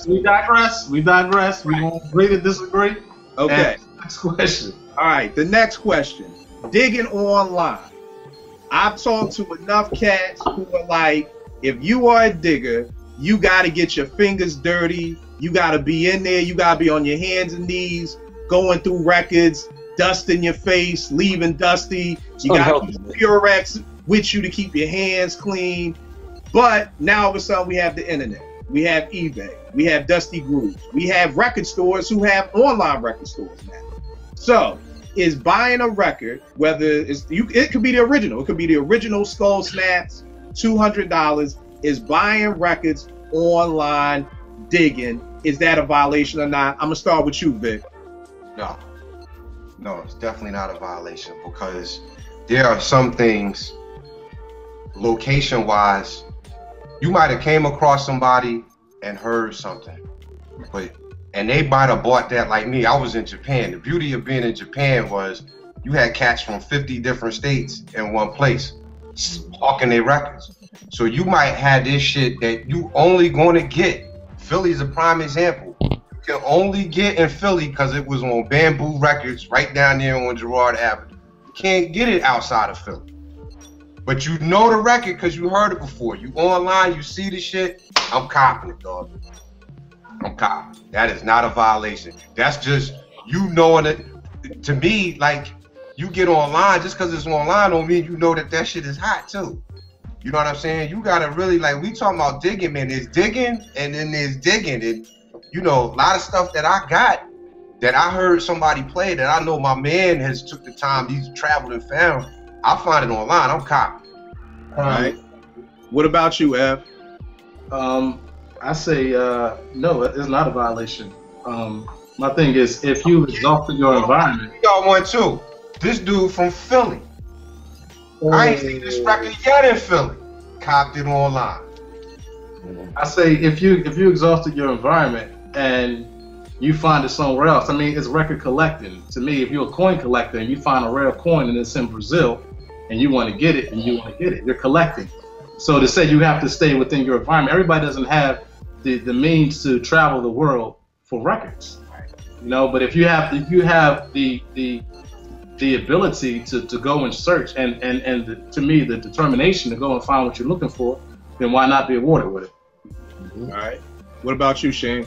We digress. We won't agree to disagree. Okay. Next question. All right, the next question. Digging online. I've talked to enough cats who are like, if you are a digger, you got to get your fingers dirty. You got to be in there. You got to be on your hands and knees, going through records, dusting your face, leaving dusty. You got to keep Purex with you to keep your hands clean. But now all of a sudden we have the internet. We have eBay. We have Dusty Grooves. We have record stores who have online record stores now. So, is buying a record, whether it could be the original, it could be the original Skull Snaps, $200, is buying records online, digging, is that a violation or not? I'm gonna start with you, Vic. No, it's definitely not a violation because there are some things, location-wise, you might have came across somebody and heard something, and they might have bought that like me. I was in Japan. The beauty of being in Japan was you had cats from 50 different states in one place hawking their records. So you might have this shit that you only going to get. Philly's a prime example. You can only get in Philly because it was on Bamboo Records right down there on Girard Avenue. You can't get it outside of Philly. But you know the record because you heard it before. You online, you see the shit. I'm copping it, dog. I'm copping. That is not a violation. That's just you knowing it. To me, like, you get online, just because it's online don't mean you know that shit is hot too. You know what I'm saying? You gotta really, like, we talking about digging, man. There's digging and then there's digging. And, you know, a lot of stuff that I got that I heard somebody play that I know my man has took the time, he's traveled and found. I find it online. I'm copping. All right. What about you, Ev? I say no, it's not a violation. My thing is, if you exhausted your environment. You got one too. This dude from Philly. I ain't seen this record yet in Philly. Copped it online. I say if you exhausted your environment and you find it somewhere else. I mean, it's record collecting. To me, if you're a coin collector and you find a rare coin and it's in Brazil and you want to get it, you're collecting. So to say you have to stay within your environment, everybody doesn't have the means to travel the world for records, you know. But if you have the ability to go and search and to me the determination to go and find what you're looking for, then why not be awarded with it? All right. What about you, Shane?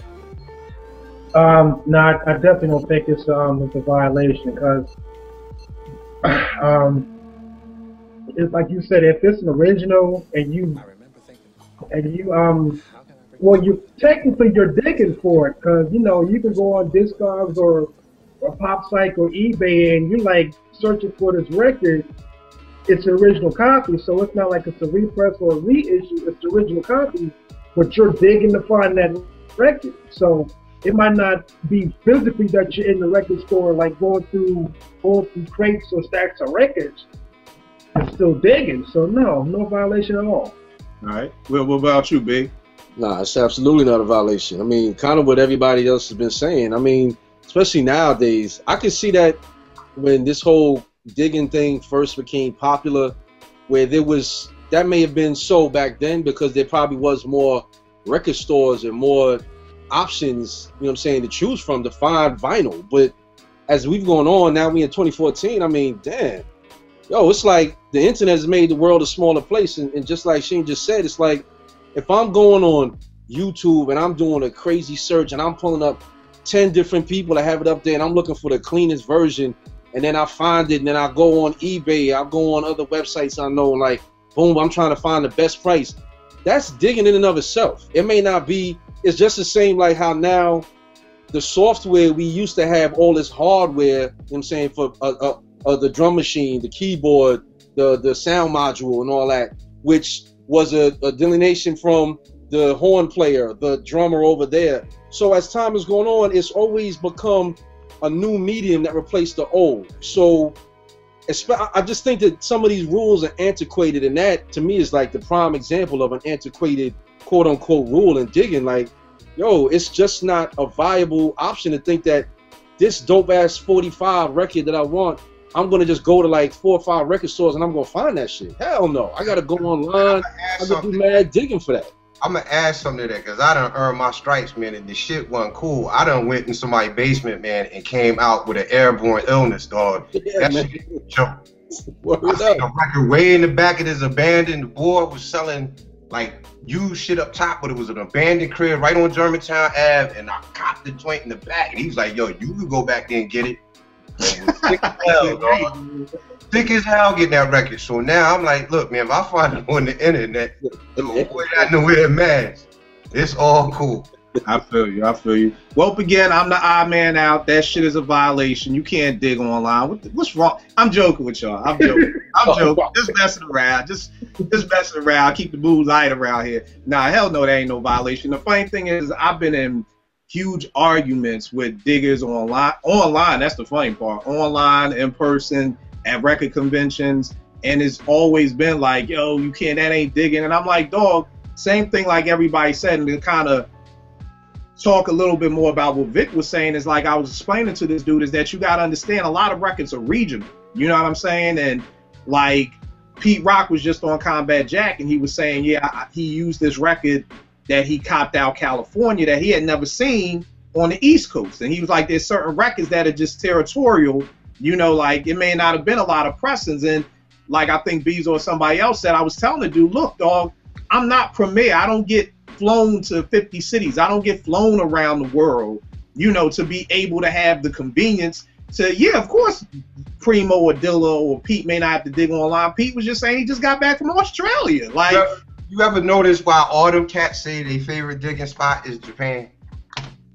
No, I definitely don't think it's a violation because it's like you said, if it's an original and you well, you technically you're digging for it because you know you can go on Discogs or Pop Psych or eBay and you're like searching for this record. It's an original copy, so it's not like it's a repress or a reissue. It's the original copy, but you're digging to find that record. So it might not be physically that you're in the record store, like going through crates or stacks of records. It's still digging. So no violation at all. All right. Well, what about you, Big? Nah, it's absolutely not a violation. I mean, kind of what everybody else has been saying. I mean, especially nowadays, I can see that when this whole digging thing first became popular, where that may have been so back then because there probably was more record stores and more options, you know what I'm saying, to choose from to find vinyl. But as we've gone on, now we in 2014, I mean, damn. Yo, it's like the internet has made the world a smaller place. And just like Shane just said, it's like if I'm going on YouTube and I'm doing a crazy search and I'm pulling up 10 different people that have it up there and I'm looking for the cleanest version, and then I find it and then I go on eBay, I'll go on other websites I know, like, boom, I'm trying to find the best price. That's digging in and of itself. It may not be, it's just the same like how now the software, we used to have all this hardware, you know what I'm saying, for the drum machine, the keyboard, the sound module and all that, which was a delineation from the horn player, the drummer over there. So as time is going on, it's always become a new medium that replaced the old. So I just think that some of these rules are antiquated, and that to me is like the prime example of an antiquated quote unquote rule in digging. Like, yo, it's just not a viable option to think that this dope ass 45 record that I want, I'm gonna just go to like 4 or 5 record stores and I'm gonna find that shit. Hell no, I gotta go online. I gotta do mad digging for that. I'm gonna add something to that because I done earned my stripes, man, and the shit wasn't cool. I done went in somebody's basement, man, and came out with an airborne illness, dog. Yeah, that shit jumped. I seen a record way in the back of this abandoned. The boy was selling like used shit up top, but it was an abandoned crib right on Germantown Ave, and I copped the joint in the back, and he was like, "Yo, you can go back there and get it." Thick as hell, dog. Thick as hell getting that record. So now I'm like, look, man, if I find it on the internet, I know where it matters. It's all cool. I feel you. Well, again, I'm the odd man out. That shit is a violation. You can't dig online. What's wrong? I'm joking with y'all. I'm joking. Just messing around. Just messing around. Keep the mood light around here. Nah, hell no, that ain't no violation. The funny thing is, I've been in huge arguments with diggers online. Online, that's the funny part. Online, in person, at record conventions, and it's always been like, yo, you can't, that ain't digging. And I'm like, dog, same thing like everybody said, and to kind of talk a little bit more about what Vic was saying is like I was explaining to this dude is that you got to understand a lot of records are regional. You know what I'm saying? And like Pete Rock was just on Combat Jack, and he was saying, yeah, he used this record that he copped out California that he had never seen on the East Coast. And he was like, there's certain records that are just territorial. You know, like it may not have been a lot of pressings. And like I think Beezo or somebody else said, I was telling the dude, look, dog, I'm not Premier. I don't get flown to 50 cities. I don't get flown around the world, you know, to be able to have the convenience to, yeah, of course, Primo or Dilla or Pete may not have to dig online. Pete was just saying he just got back from Australia. Like, you ever notice why all them cats say their favorite digging spot is Japan?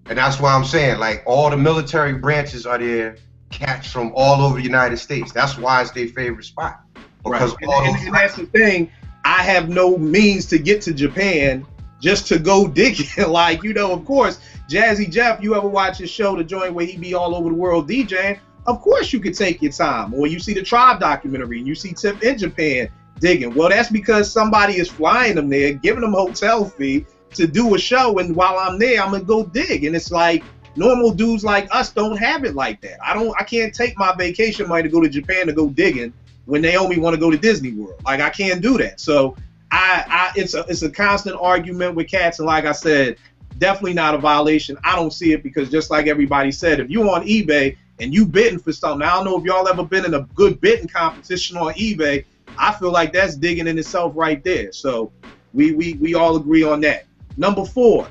And that's why I'm saying, like, all the military branches are there. Cats from all over the United States. That's why it's their favorite spot. Because right. And that's the thing. I have no means to get to Japan just to go digging. Like, you know, of course, Jazzy Jeff, you ever watch his show, the joint where he be all over the world DJing, of course you could take your time. Or you see the Tribe documentary and you see Tip in Japan digging. Well, that's because somebody is flying them there, giving them a hotel fee to do a show, and while I'm there, I'm gonna go dig. And it's like, normal dudes like us don't have it like that. I can't take my vacation money to go to Japan to go digging when they only want to go to Disney World. Like, I can't do that. So it's a constant argument with cats, and like I said, definitely not a violation. I don't see it because just like everybody said, if you on eBay and you bidding for something, I don't know if y'all ever been in a good bidding competition on eBay. I feel like that's digging in itself right there. So we all agree on that. Number 4.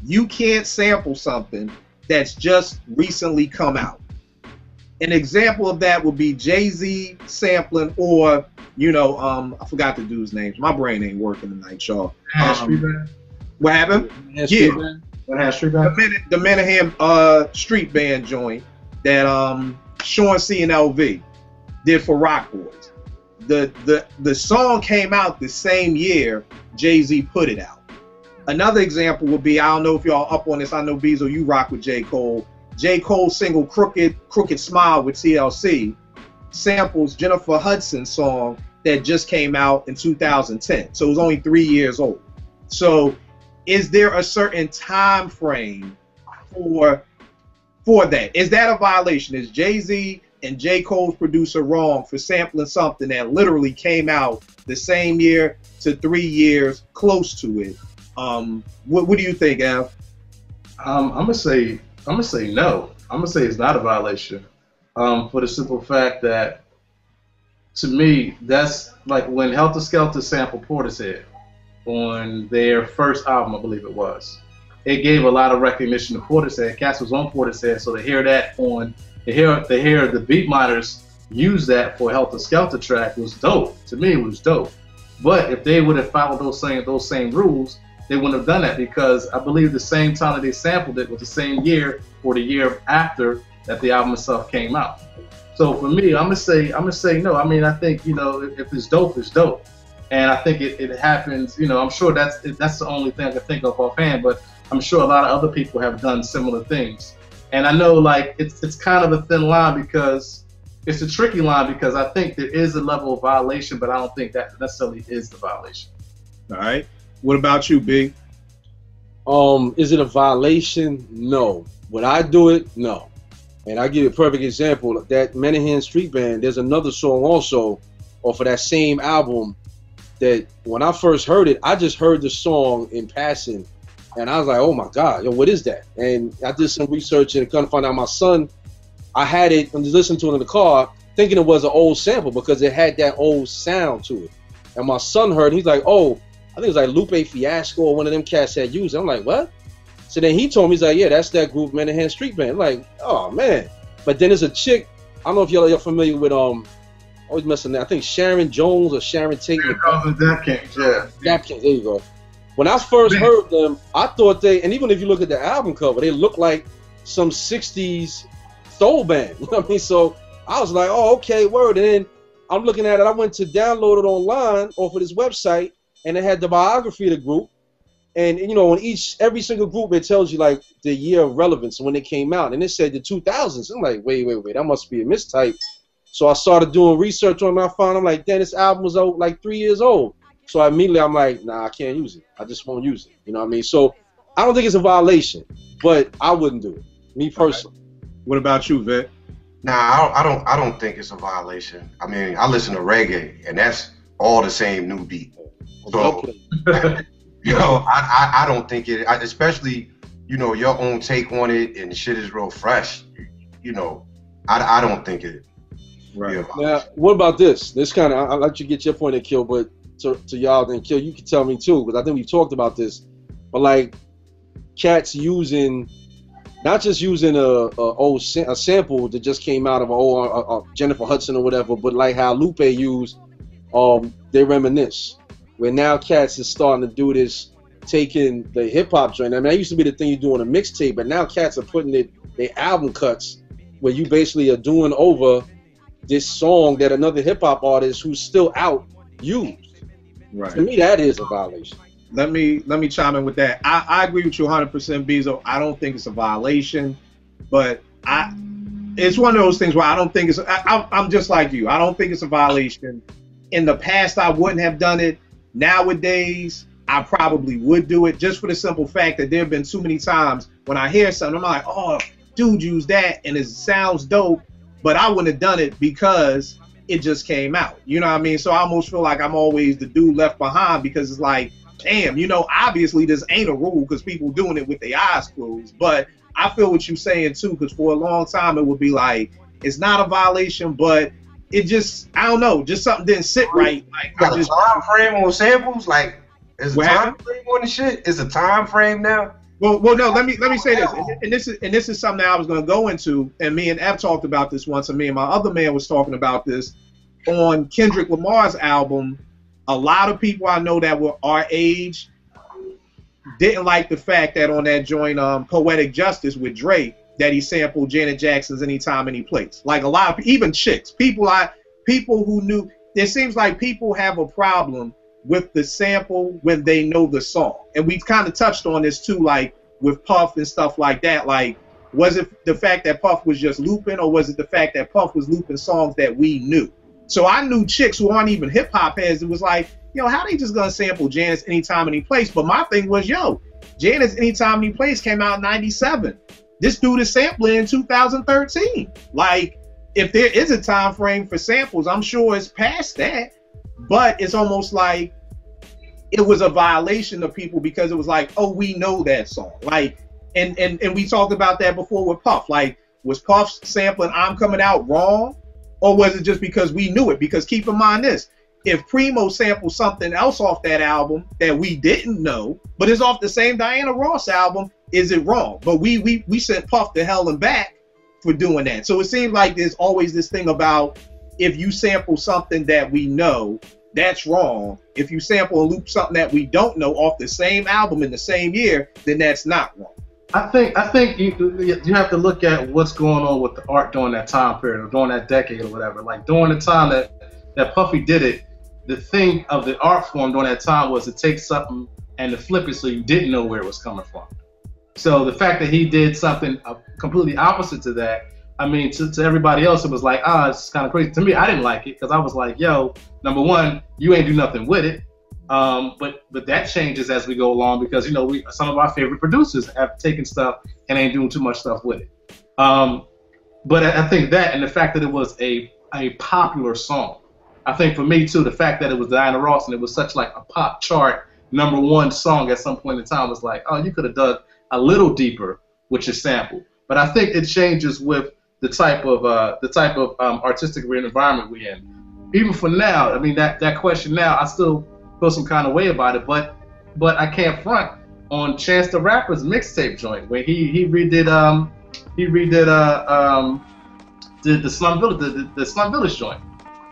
You can't sample something that's just recently come out. An example of that would be Jay-Z sampling, or I forgot the dude's names. My brain ain't working tonight, y'all. What happened? What has Street Band? The Menahem Street Band joint that Sean C and LV did for Rock Boys. The song came out the same year Jay-Z put it out. Another example would be, I don't know if y'all up on this. I know Beezo, you rock with J. Cole. J. Cole's single Crooked Smile with TLC samples Jennifer Hudson's song that just came out in 2010. So it was only 3 years old. So is there a certain time frame for that? Is that a violation? Is Jay-Z and J. Cole's producer wrong for sampling something that literally came out the same year to 3 years close to it? What do you think, Av? I'm gonna say no. I'm gonna say it's not a violation, for the simple fact that, to me, that's like when Helter Skelter sampled Portishead on their first album, I believe it was. It gave a lot of recognition to Portishead. Cass was on Portishead, so to hear that to hear the beat miners use that for a Helter Skelter track was dope. To me, it was dope. But if they would have followed those same rules, they wouldn't have done that, because I believe the same time that they sampled it was the same year or the year after that the album itself came out. So for me, I'm gonna say no. I mean, I think if it's dope, it's dope, and I think it happens. I'm sure that's the only thing I can think of offhand, but I'm sure a lot of other people have done similar things. And I know like it's kind of a thin line, because it's a tricky line, because I think there is a level of violation, but I don't think that necessarily is the violation. All right. What about you, B? Is it a violation? No. Would I do it? No. And I'll give you a perfect example. That Menahem Street Band, there's another song also off of that same album that when I first heard it, I just heard the song in passing, and I was like, oh my God, yo, what is that? And I did some research and couldn't find out. My son, I had it and listened to it in the car, thinking it was an old sample because it had that old sound to it. And my son heard, he's like, oh, I think it was like Lupe Fiasco or one of them cats had used it. I'm like, what? So then he told me, he's like, yeah, that's that group, Menahem Street Band. I'm like, oh man. But then there's a chick, I don't know if y'all familiar with always messing that. I think Sharon Jones or Sharon Tate. Napkins, yeah. Napkins, there you go. When I first heard them, I thought and even if you look at the album cover, they look like some 60s soul band. You know what I mean? So I was like, oh, okay, word. And then I'm looking at it, I went to download it online off of this website, and it had the biography of the group. And on every single group, it tells you like the year of relevance when they came out. And it said the 2000s. I'm like, wait, that must be a mistype. So I started doing research on my phone. I'm like, damn, this album was like 3 years old. So immediately I'm like, nah, I can't use it. I just won't use it. You know what I mean? So I don't think it's a violation, but I wouldn't do it, me personally. Right. What about you, Vic? Nah, I don't think it's a violation. I mean, I listen to reggae, and that's all the same new beat. So, I don't think it, especially, your own take on it and shit is real fresh. I don't think it. Right. Now, what about this? This kind of, I'll let you get your point of Kill, but to y'all then Kill, you can tell me too, because I think we've talked about this. But like, cats using, not just using a sample that just came out of a Jennifer Hudson or whatever, but like how Lupe used, they reminisce. Where now cats is starting to do this, taking the hip hop joint. I mean, that used to be the thing you do on a mixtape, but now cats are putting they album cuts, where you basically are doing over this song that another hip hop artist who's still out used. Right. To me, that is a violation. Let me chime in with that. I agree with you 100%, Beezo. I don't think it's a violation, but it's one of those things where I don't think I'm just like you. I don't think it's a violation. In the past, I wouldn't have done it. Nowadays, I probably would do it, just for the simple fact that there have been too many times when I hear something, I'm like, oh, dude used that and it sounds dope, but I wouldn't have done it because it just came out. You know what I mean? So I almost feel like I'm always the dude left behind, because it's like, damn, obviously this ain't a rule because people doing it with their eyes closed. But I feel what you're saying too, because for a long time it would be like, it's not a violation, but it just, I don't know, just something didn't sit right. Like, got a time frame on samples? Like, is a time frame on the shit? Is a time frame now? Well, no. Let me say this, and this is something that I was going to go into, and me and Ev talked about this once, and me and my other man was talking about this on Kendrick Lamar's album. A lot of people I know that were our age didn't like the fact that on that joint, Poetic Justice with Drake, that he sampled Janet Jackson's Anytime, Any Place. Like a lot of even chicks, people who knew. It seems like people have a problem with the sample when they know the song, and we've kind of touched on this too, like with Puff and stuff like that. Like, was it the fact that Puff was just looping, or was it the fact that Puff was looping songs that we knew? So I knew chicks who aren't even hip hop heads. It was like, yo, how they just gonna sample Janet's Anytime, Any Place? But my thing was, yo, Janet's Anytime, Any Place came out in '97. This dude is sampling in 2013. Like, if there is a time frame for samples, I'm sure it's past that. But it's almost like it was a violation of people because it was like, oh, we know that song. Like, and we talked about that before with Puff. Like, was Puff sampling I'm Coming Out wrong? Or was it just because we knew it? Because keep in mind this, if Primo sampled something else off that album that we didn't know, but it's off the same Diana Ross album, is it wrong? But we sent Puff to hell and back for doing that. So it seems like there's always this thing about if you sample something that we know, that's wrong. If you sample and loop something that we don't know off the same album in the same year, then that's not wrong. I think you have to look at what's going on with the art during that time period or during that decade or whatever. Like during the time that Puffy did it, the thing of the art form during that time was to take something and to flip it so you didn't know where it was coming from. So the fact that he did something completely opposite to that, I mean, to everybody else, it was like, it's kind of crazy. To me, I didn't like it because I was like, yo, number one, you ain't do nothing with it. But that changes as we go along because, you know, some of our favorite producers have taken stuff and ain't doing too much stuff with it. But I think that and the fact that it was a popular song. I think for me, too, the fact that it was Diana Ross and it was such like a pop chart #1 song at some point in time was like, oh, you could have dug a little deeper with your sample. But I think it changes with the type of artistic environment we're in. Even for now, I mean, that question now, I still feel some kind of way about it, but I can't front on Chance the Rapper's mixtape joint where he redid the Slum Village joint.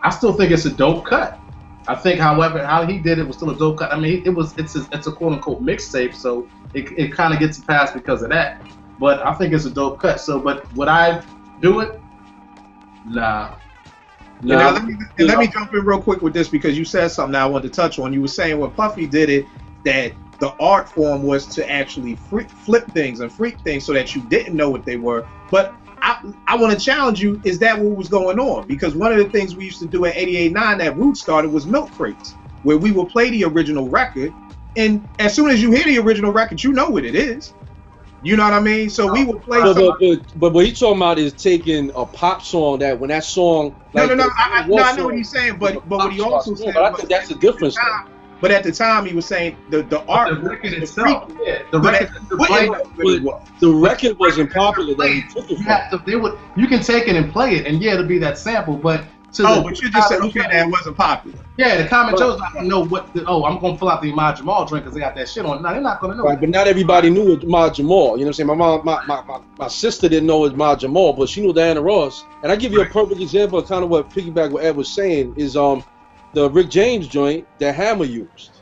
I still think it's a dope cut. I think, however, how he did it was still a dope cut. I mean, it's a quote unquote mixtape, so it kind of gets a pass because of that. But I think it's a dope cut. So, but would I do it? Nah. Now, let me jump in real quick with this because you said something that I wanted to touch on. You were saying when Puffy did it that the art form was to actually flip things and freak things so that you didn't know what they were. But I want to challenge you, is that what was going on? Because one of the things we used to do at 88.9 that Root started was milk crates, where we would play the original record, and as soon as you hear the original record, you know what it is. You know what I mean? So we would play. But what he's talking about is taking a pop song that when that song. Like, I know what he's saying, but what he also said. But I think that's the difference. But at the time, he was saying the art. The record itself. The record wasn't popular that he took it from. You can take it and play it, and yeah, it'll be that sample, but. But you just said that wasn't popular. Yeah, the comment shows I don't know what. I'm gonna pull out the Ahmad Jamal drink because they got that shit on. No, they're not gonna know. Right, but not everybody knew Ahmad Jamal. You know what I'm saying? My sister didn't know Ahmad Jamal, but she knew Diana Ross. And I give you a perfect example of kind of what piggyback what Ed was saying is the Rick James joint that Hammer used.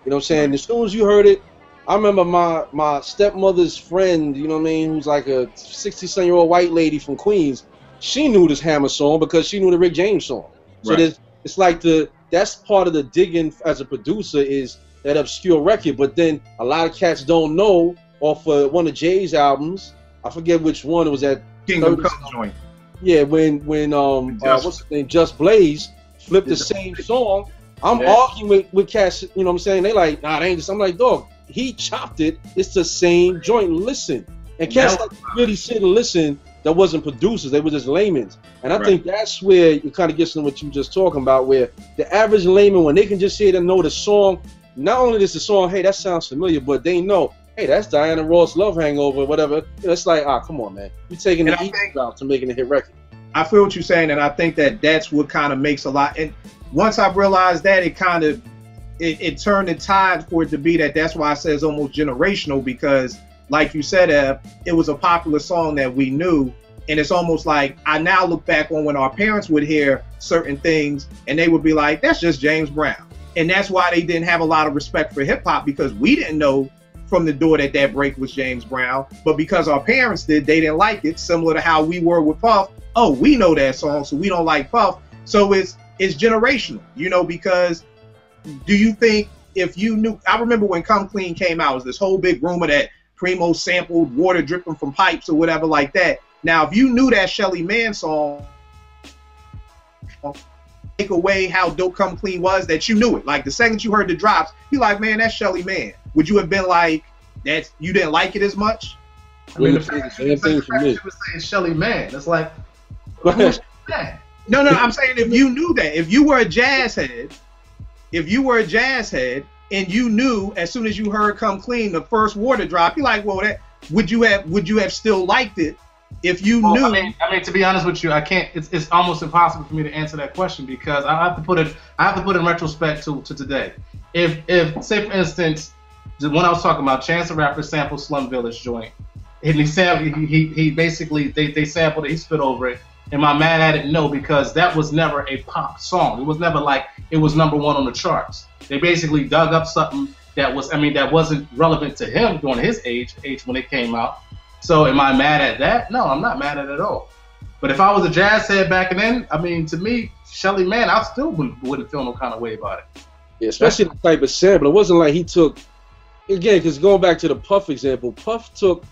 You know what I'm saying? As soon as you heard it, I remember my stepmother's friend. You know what I mean? Who's like a 60-some-year-old white lady from Queens. She knew this Hammer song because she knew the Rick James song. So it's like that's part of the digging as a producer is that obscure record. But then a lot of cats don't know off one of Jay's albums. I forget which one it was at. Kingdom Come joint. Yeah, when what's his name? Just Blaze flipped the same song. I'm arguing with cats. You know what I'm saying? They like, nah, it ain't this. I'm like, dog, he chopped it. It's the same joint. Listen, and cats like really sit and listen. That wasn't producers, they were just laymen. And I think that's where it kind of gets into what you were just talking about, where the average layman, when they can just hear it and know the song, not only is the song, hey, that sounds familiar, but they know, hey, that's Diana Ross Love Hangover, whatever. You know, it's like, come on, man. You're taking the easy route to making a hit record. I feel what you're saying, and I think that's what kind of makes a lot. And once I realized that, it kind of, it turned the tide for it to be that's why I say it's almost generational, because like you said, Ev, it was a popular song that we knew. And it's almost like I now look back on when our parents would hear certain things and they would be like, that's just James Brown. And that's why they didn't have a lot of respect for hip hop, because we didn't know from the door that that break was James Brown. But because our parents did, they didn't like it, similar to how we were with Puff. Oh, we know that song, so we don't like Puff. So it's generational, you know, because do you think if you knew, I remember when Come Clean came out, it was this whole big rumor that Primo sampled water dripping from pipes or whatever like that. Now, if you knew that Shelly Man song, take away how dope Come Clean was, that you knew it. Like the second you heard the drops, you're like, man, that's Shelly Man. Would you have been like, that you didn't like it as much? I mean, the fact that you was saying Shelly Man, it's like, who's that? No, I'm saying if you knew that, if you were a jazz head, and you knew as soon as you heard Come Clean, the first water drop, you're like, well, that would you have still liked it if you knew? I mean, to be honest with you, I can't. It's almost impossible for me to answer that question because I have to put it in retrospect to today. If say for instance, when I was talking about Chance the Rapper sampled Slum Village joint, and he basically they sampled it, he spit over it. Am I mad at it? No, because that was never a pop song. It was never like it was #1 on the charts. They basically dug up something that wasn't relevant to him during his age when it came out. So am I mad at that? No, I'm not mad at it at all. But if I was a jazz head back then, I mean, to me, Shelly Man, I still wouldn't feel no kind of way about it. Yeah, especially the type of sample. It wasn't like he took, again, because going back to the Puff example, Puff took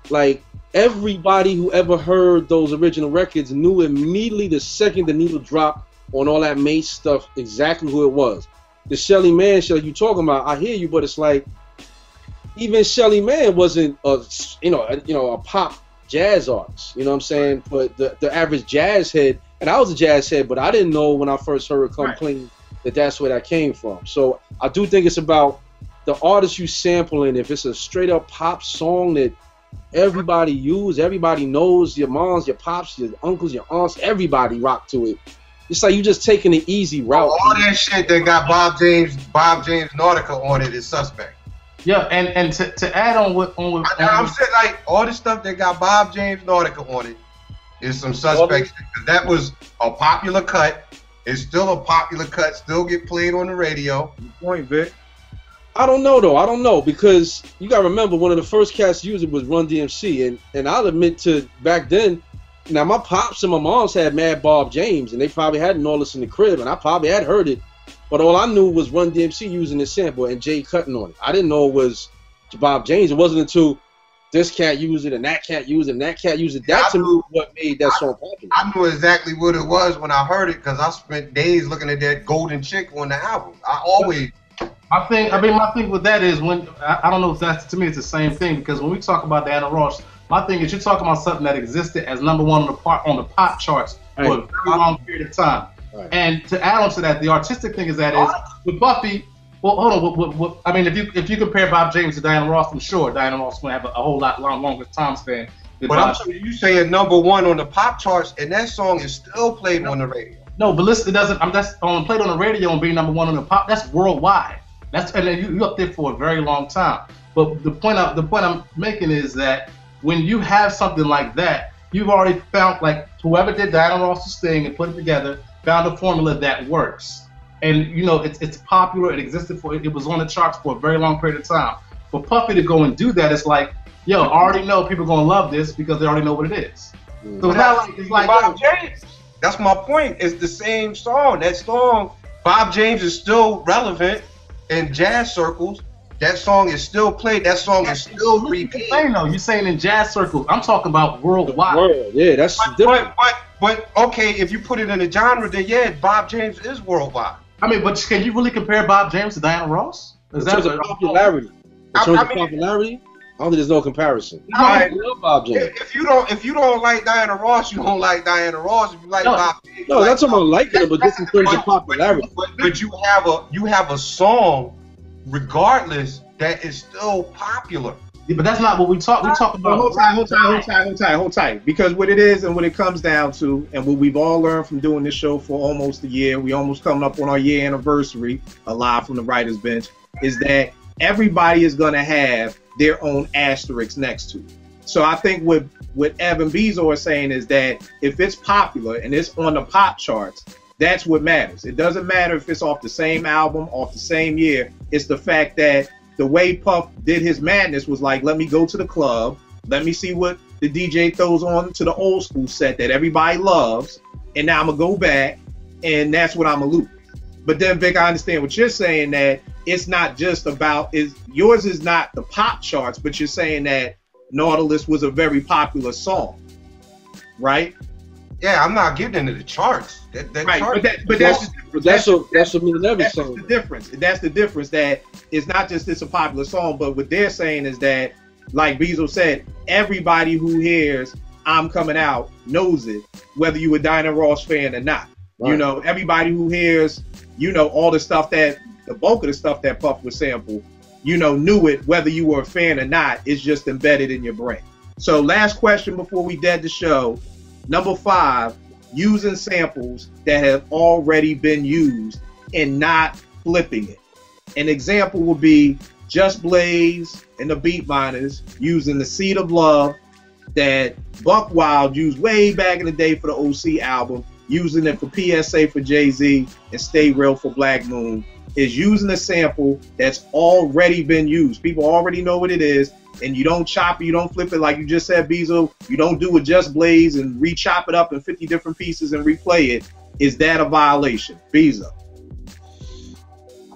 like everybody who ever heard those original records knew immediately the second the needle dropped on all that Mace stuff exactly who it was. The Shelly Man show you talking about, I hear you, but it's like even Shelly Man wasn't a pop jazz artist. You know what I'm saying? But the average jazz head, and I was a jazz head, but I didn't know when I first heard Come Clean that that's where that came from. So I do think it's about the artist you sampling. If it's a straight up pop song that everybody use, everybody knows, your moms, your pops, your uncles, your aunts, everybody rock to it. It's like you just taking an easy route. All that shit that got Bob James Nautica on it is suspect. Yeah, and to add on what I'm saying, like all the stuff that got Bob James Nautica on it is some suspect shit. Cause that was a popular cut. It's still a popular cut. Still get played on the radio. Good point, Vic. I don't know though. I don't know because you gotta remember one of the first cats to use it was Run DMC, and I'll admit to back then. Now my pops and my moms had Mad Bob James, and they probably hadn't all this in the crib, and I probably had heard it, but all I knew was Run DMC using this sample and Jay cutting on it. I didn't know it was Bob James. It wasn't until this cat used it and that cat used it and that cat used it. That to me what made that song popular. I knew exactly what it was when I heard it because I spent days looking at that golden chick on the album. I always. My thing with that is when I don't know if that's, to me it's the same thing because when we talk about Diana Ross, my thing is you're talking about something that existed as #1 on the pop charts for a very long period of time. Right. And to add on to that, the artistic thing is with Buffy. Well, hold on. I mean, if you compare Bob James to Diana Ross, I'm sure Diana Ross will have a whole lot longer time span. But I'm sure you saying #1 on the pop charts, and that song is still played on the radio. No, but listen, it doesn't. That's played on the radio and being #1 on the pop. That's worldwide. And you up there for a very long time. But the point I'm making is that when you have something like that, you've already found, like, whoever did Diana Ross's thing and put it together found a formula that works. And you know it's popular. It existed it was on the charts for a very long period of time. For Puffy to go and do that, it's like, yo, I already know people are gonna love this because they already know what it is. So it's not like Bob James. That's my point. It's the same song. That song, Bob James is still relevant in jazz circles. That song is still played. That song is still repeated. You're saying in jazz circles. I'm talking about worldwide. Yeah, that's different. But okay, if you put it in a genre, then yeah, Bob James is worldwide. I mean, but can you really compare Bob James to Diana Ross? In terms of popularity, I don't think there's no comparison. I love Bob James. If you don't like Diana Ross, you don't like Diana Ross. If you like Bob James, no, that's about liking it, but just in terms of popularity. But you have a song, regardless, that is still popular. Yeah, but that's not what we talk. We talk about. Hold tight. Because what it is and what it comes down to, and what we've all learned from doing this show for almost a year, we almost coming up on our year anniversary, live from the writer's bench, is that everybody is going to have their own asterisk next to it. So I think what Evan Beezo is saying is that if it's popular and it's on the pop charts, that's what matters. It doesn't matter if it's off the same album, off the same year. It's the fact that the way Puff did his madness was like, let me go to the club, let me see what the DJ throws on to the old school set that everybody loves, and now I'm gonna go back, and that's what I'm gonna lose. But then, Vic, I understand what you're saying, that it's not just about, yours is not the pop charts, but you're saying that Nautilus was a very popular song, right? Yeah, I'm not getting into the charts. Right, chart, but that's what me and Evan saying. The difference. That's the difference. That it's not just it's a popular song, but what they're saying is that, like Beezo said, everybody who hears "I'm Coming Out" knows it, whether you a Diana Ross fan or not. Right. You know, everybody who hears, you know, all the stuff that the bulk of the stuff that Puff would sample, you know, knew it, whether you were a fan or not. It's just embedded in your brain. So, last question before we dead the show. Number 5, using samples that have already been used and not flipping it. An example would be Just Blaze and the Beatminers using the Seed of Love that Buck Wild used way back in the day for the OC album, using it for PSA for Jay-Z and Stay Real for Black Moon, is using a sample that's already been used. People already know what it is, and you don't chop it, you don't flip it like you just said, Beezo. You don't do a Just Blaze and re-chop it up in 50 different pieces and replay it. Is that a violation? Beezo.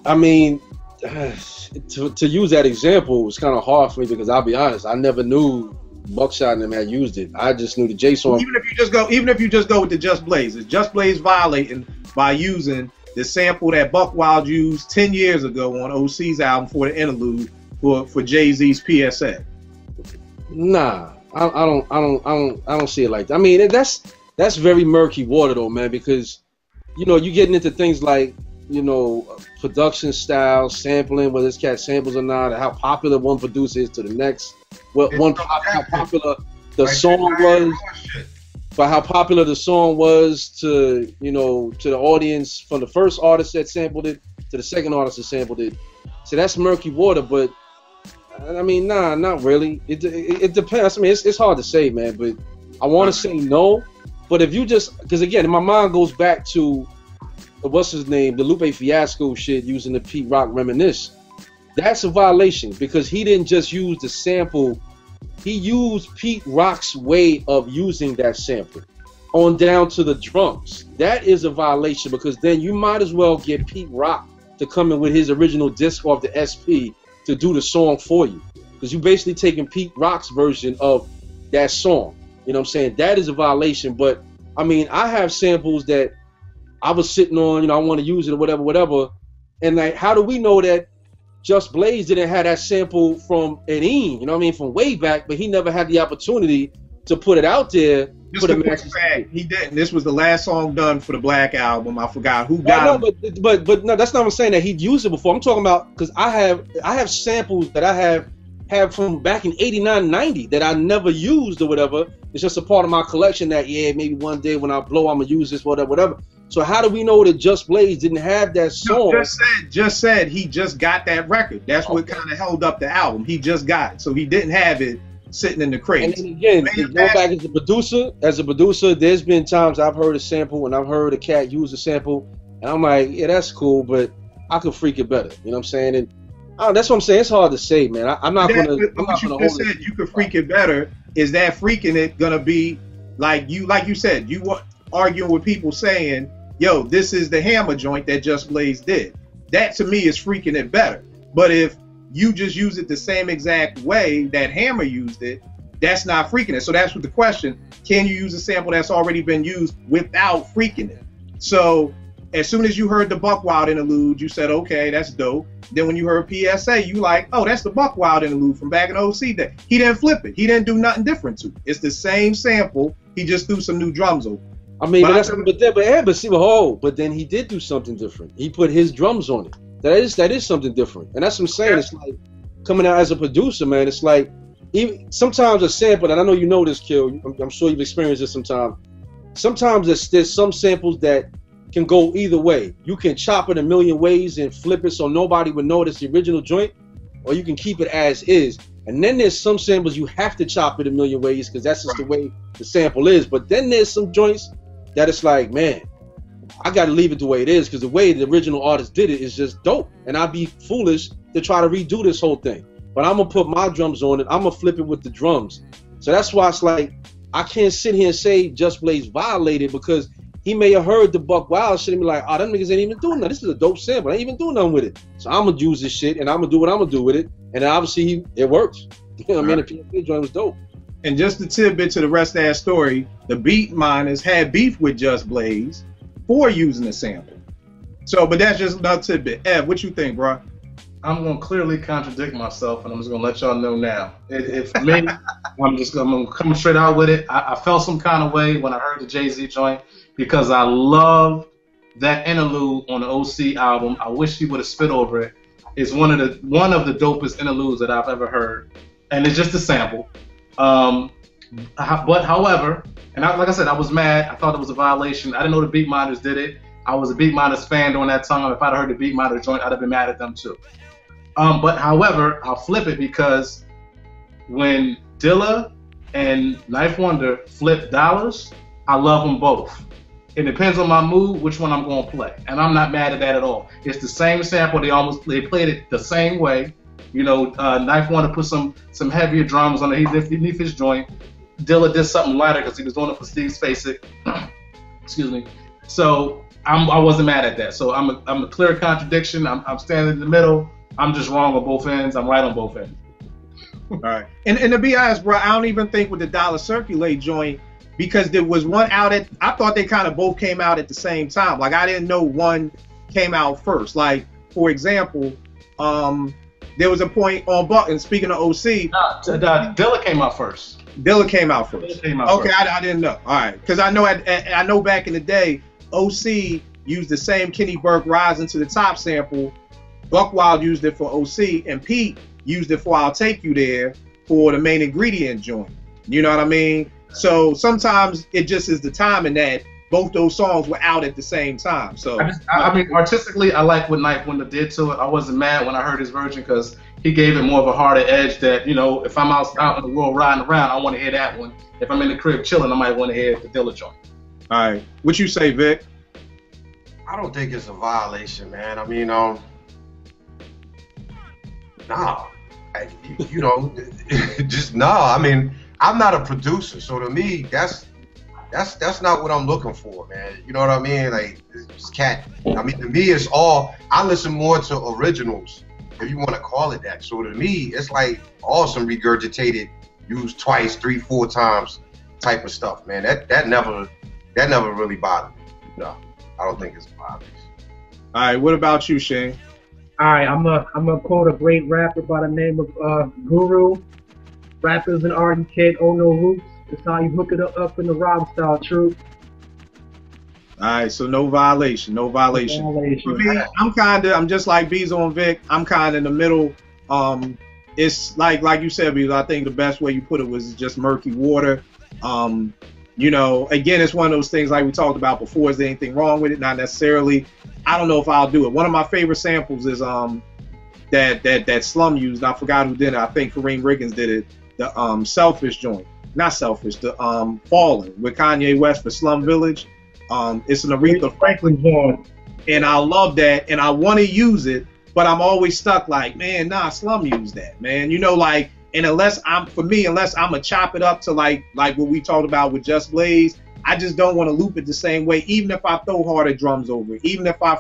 I mean, to use that example was kind of hard for me because I'll be honest, I never knew Buckshot and them had used it. I just knew the J song. Even if you just go with the Just Blaze, is Just Blaze violating by using the sample that Buck Wild used 10 years ago on OC's album for the interlude for Jay-Z's PSA? Nah, I don't see it like that. I mean, that's very murky water though, man, because you know you getting into things like, you know, production style, sampling, whether this cat samples or not, how popular one producer is to the next, how popular the song was, but how popular the song was to, you know, to the audience from the first artist that sampled it to the second artist that sampled it. So that's murky water, but I mean, nah, not really. It depends. I mean, it's hard to say, man, but I want to say no. But if you just, because again, my mind goes back to, what's his name, the Lupe Fiasco shit using the Pete Rock Reminisce. That's a violation because he didn't just use the sample. He used Pete Rock's way of using that sample on down to the drums. That is a violation because then you might as well get Pete Rock to come in with his original disc off the SP to do the song for you, because you basically taking Pete Rock's version of that song. You know what I'm saying? That is a violation. But I mean, I have samples that I was sitting on, you know, I want to use it or whatever. And like, how do we know that Just Blaze didn't have that sample from Edine, you know what I mean, from way back, but he never had the opportunity to put it out there for the masses? He didn't. This was the last song done for the Black album. I forgot who got it. But no, that's not what I'm saying that he'd used it before. I'm talking about, because I have samples that I have from back in 89, 90 that I never used or whatever. It's just a part of my collection that, yeah, maybe one day when I blow, I'm gonna use this, whatever. So how do we know that Just Blaze didn't have that song? No, just said he just got that record. That's what kind of held up the album. He just got it, so he didn't have it sitting in the crates. And again, going back as a producer, there's been times I've heard a sample and I've heard a cat use a sample, and I'm like, yeah, that's cool, but I could freak it better. You know what I'm saying? And that's what I'm saying. It's hard to say, man. I'm not gonna hold it. You could freak it better. Is that freaking it gonna be like you said? You were arguing with people saying, yo, this is the Hammer joint that Just Blaze did. That to me is freaking it better. But if you just use it the same exact way that Hammer used it, that's not freaking it. So that's what the question, can you use a sample that's already been used without freaking it? So as soon as you heard the Buck Wild interlude, you said, okay, that's dope. Then when you heard PSA, you like, oh, that's the Buck Wild interlude from back in OC day. He didn't flip it. He didn't do nothing different to it. It's the same sample. He just threw some new drums over. I mean, but then he did do something different. He put his drums on it. That is something different, and that's what I'm saying. It's like coming out as a producer, man. It's like even sometimes a sample, and I know you know this, Kill. I'm sure you've experienced this sometimes. Sometimes there's some samples that can go either way. You can chop it a million ways and flip it so nobody would notice the original joint, or you can keep it as is. And then there's some samples you have to chop it a million ways because that's just the way the sample is. But then there's some joints that it's like, man, I got to leave it the way it is because the way the original artist did it is just dope. And I'd be foolish to try to redo this whole thing. But I'm going to put my drums on it. I'm going to flip it with the drums. So that's why it's like, I can't sit here and say Just Blaze violated because he may have heard the Buck Wild shit and be like, oh, them niggas ain't even doing nothing. This is a dope sample. I ain't even doing nothing with it. So I'm going to use this shit and I'm going to do what I'm going to do with it. And obviously, it works. You know what I mean? The PFP joint was dope. And just a tidbit to the rest of that story, the beat miners had beef with Just Blaze for using the sample. So, but that's just another tidbit. Ev, what you think, bro? I'm going to clearly contradict myself, and I'm just going to let y'all know now. For me, I'm going to come straight out with it. I felt some kind of way when I heard the Jay-Z joint because I love that interlude on the OC album. I wish he would have spit over it. It's one of the dopest interludes that I've ever heard, and it's just a sample. But however, and like I said, I was mad. I thought it was a violation. I didn't know the Beat Miners did it. I was a Beat Miners fan during that time. If I'd heard the Beat Miners joint, I'd have been mad at them too. But however, I'll flip it because when Dilla and Knife Wonder flip dollars, I love them both. It depends on my mood which one I'm going to play, and I'm not mad at that at all. It's the same sample. They played it the same way. You know, Knife Wonder put some heavier drums underneath his joint. Dilla did something lighter because he was doing it for Steve Spacek. Excuse me. So I wasn't mad at that. So I'm a clear contradiction. I'm standing in the middle. I'm just wrong on both ends. I'm right on both ends. All right. And to be honest, bro, I don't even think with the Dollar Circulate joint, because there was one out I thought they kind of both came out at the same time. Like, I didn't know one came out first. Like, for example, there was a point on Buck, and speaking of OC. Dilla came out first. Dilla came out first. Okay, first. I didn't know. All right. Because I know back in the day, OC used the same Kenny Burke Rising to the Top sample. Buck Wild used it for OC, and Pete used it for I'll Take You There for the main ingredient joint. You know what I mean? So sometimes it just is the timing that both those songs were out at the same time. So I mean, artistically, I like what Knife Wonder did to it. I wasn't mad when I heard his version because he gave it more of a harder edge that, you know, if I'm out in the world riding around, I want to hear that one. If I'm in the crib chilling, I might want to hear the Dilla joint. All right. What you say, Vic? I don't think it's a violation, man. I mean, nah. Just nah. I mean, I'm not a producer, so to me, that's not what I'm looking for, man. You know what I mean? Like, this cat. I mean, to me, it's all. I listen more to originals, if you want to call it that. So to me, it's like awesome regurgitated, used twice, 3, 4 times type of stuff, man. That never really bothered me. No, I don't think it's a violation. All right. What about you, Shane? All right, I'm gonna quote a great rapper by the name of Guru. Rappers and art kid, oh no roots. It's how you hook it up in the rhyme style, true. All right, so no violation. For me, I'm just like Beezo and Vic. I'm kind of in the middle. It's like you said, Beezo, I think the best way you put it was just murky water. You know, again, it's one of those things like we talked about before. Is there anything wrong with it? Not necessarily. I don't know if I'll do it. One of my favorite samples is that Slum used. I forgot who did it. I think Kareem Riggins did it. The Selfish joint. Not Selfish, the Fallen with Kanye West for Slum Village. It's an Aretha Franklin joint. And I love that, and I want to use it, but I'm always stuck like, man, nah, Slum used that, man. You know, like, and unless I'm gonna chop it up to like what we talked about with Just Blaze, I just don't want to loop it the same way, even if I throw harder drums over it, even if I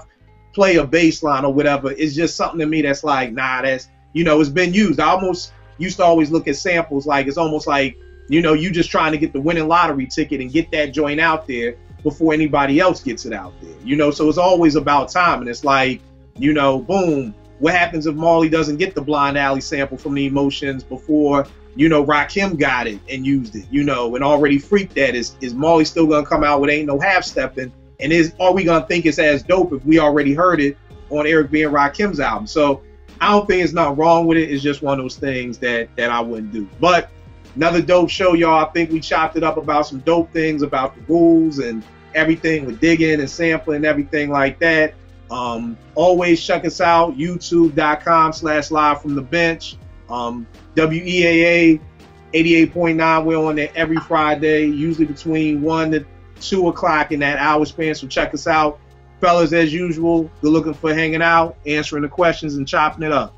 play a bass line or whatever. It's just something to me that's like, nah, that's, you know, it's been used. I almost used to always look at samples like it's almost like, you know, you just trying to get the winning lottery ticket and get that joint out there before anybody else gets it out there, you know. So it's always about time, and it's like, you know, boom, what happens if Marley doesn't get the Blind Alley sample from the Emotions before, you know, Rakim got it and used it, you know, and already freaked that? Is Marley still gonna come out with Ain't No Half Stepping? And are we gonna think it's as dope if we already heard it on Eric B and Rakim's album? So I don't think it's nothing wrong with it. It's just one of those things that I wouldn't do. But another dope show, y'all. I think we chopped it up about some dope things about the rules and everything with digging and sampling and everything like that. Always check us out, youtube.com/live from the bench. WEAA 88.9, we're on there every Friday, usually between 1 to 2 o'clock in that hour span, so check us out. Fellas, as usual, we're looking for hanging out, answering the questions, and chopping it up.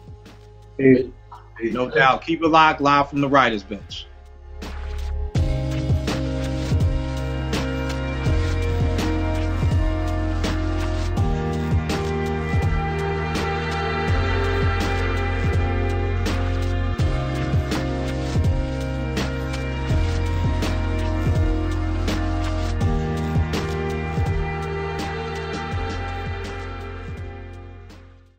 No doubt. Keep it locked, live from the writer's bench.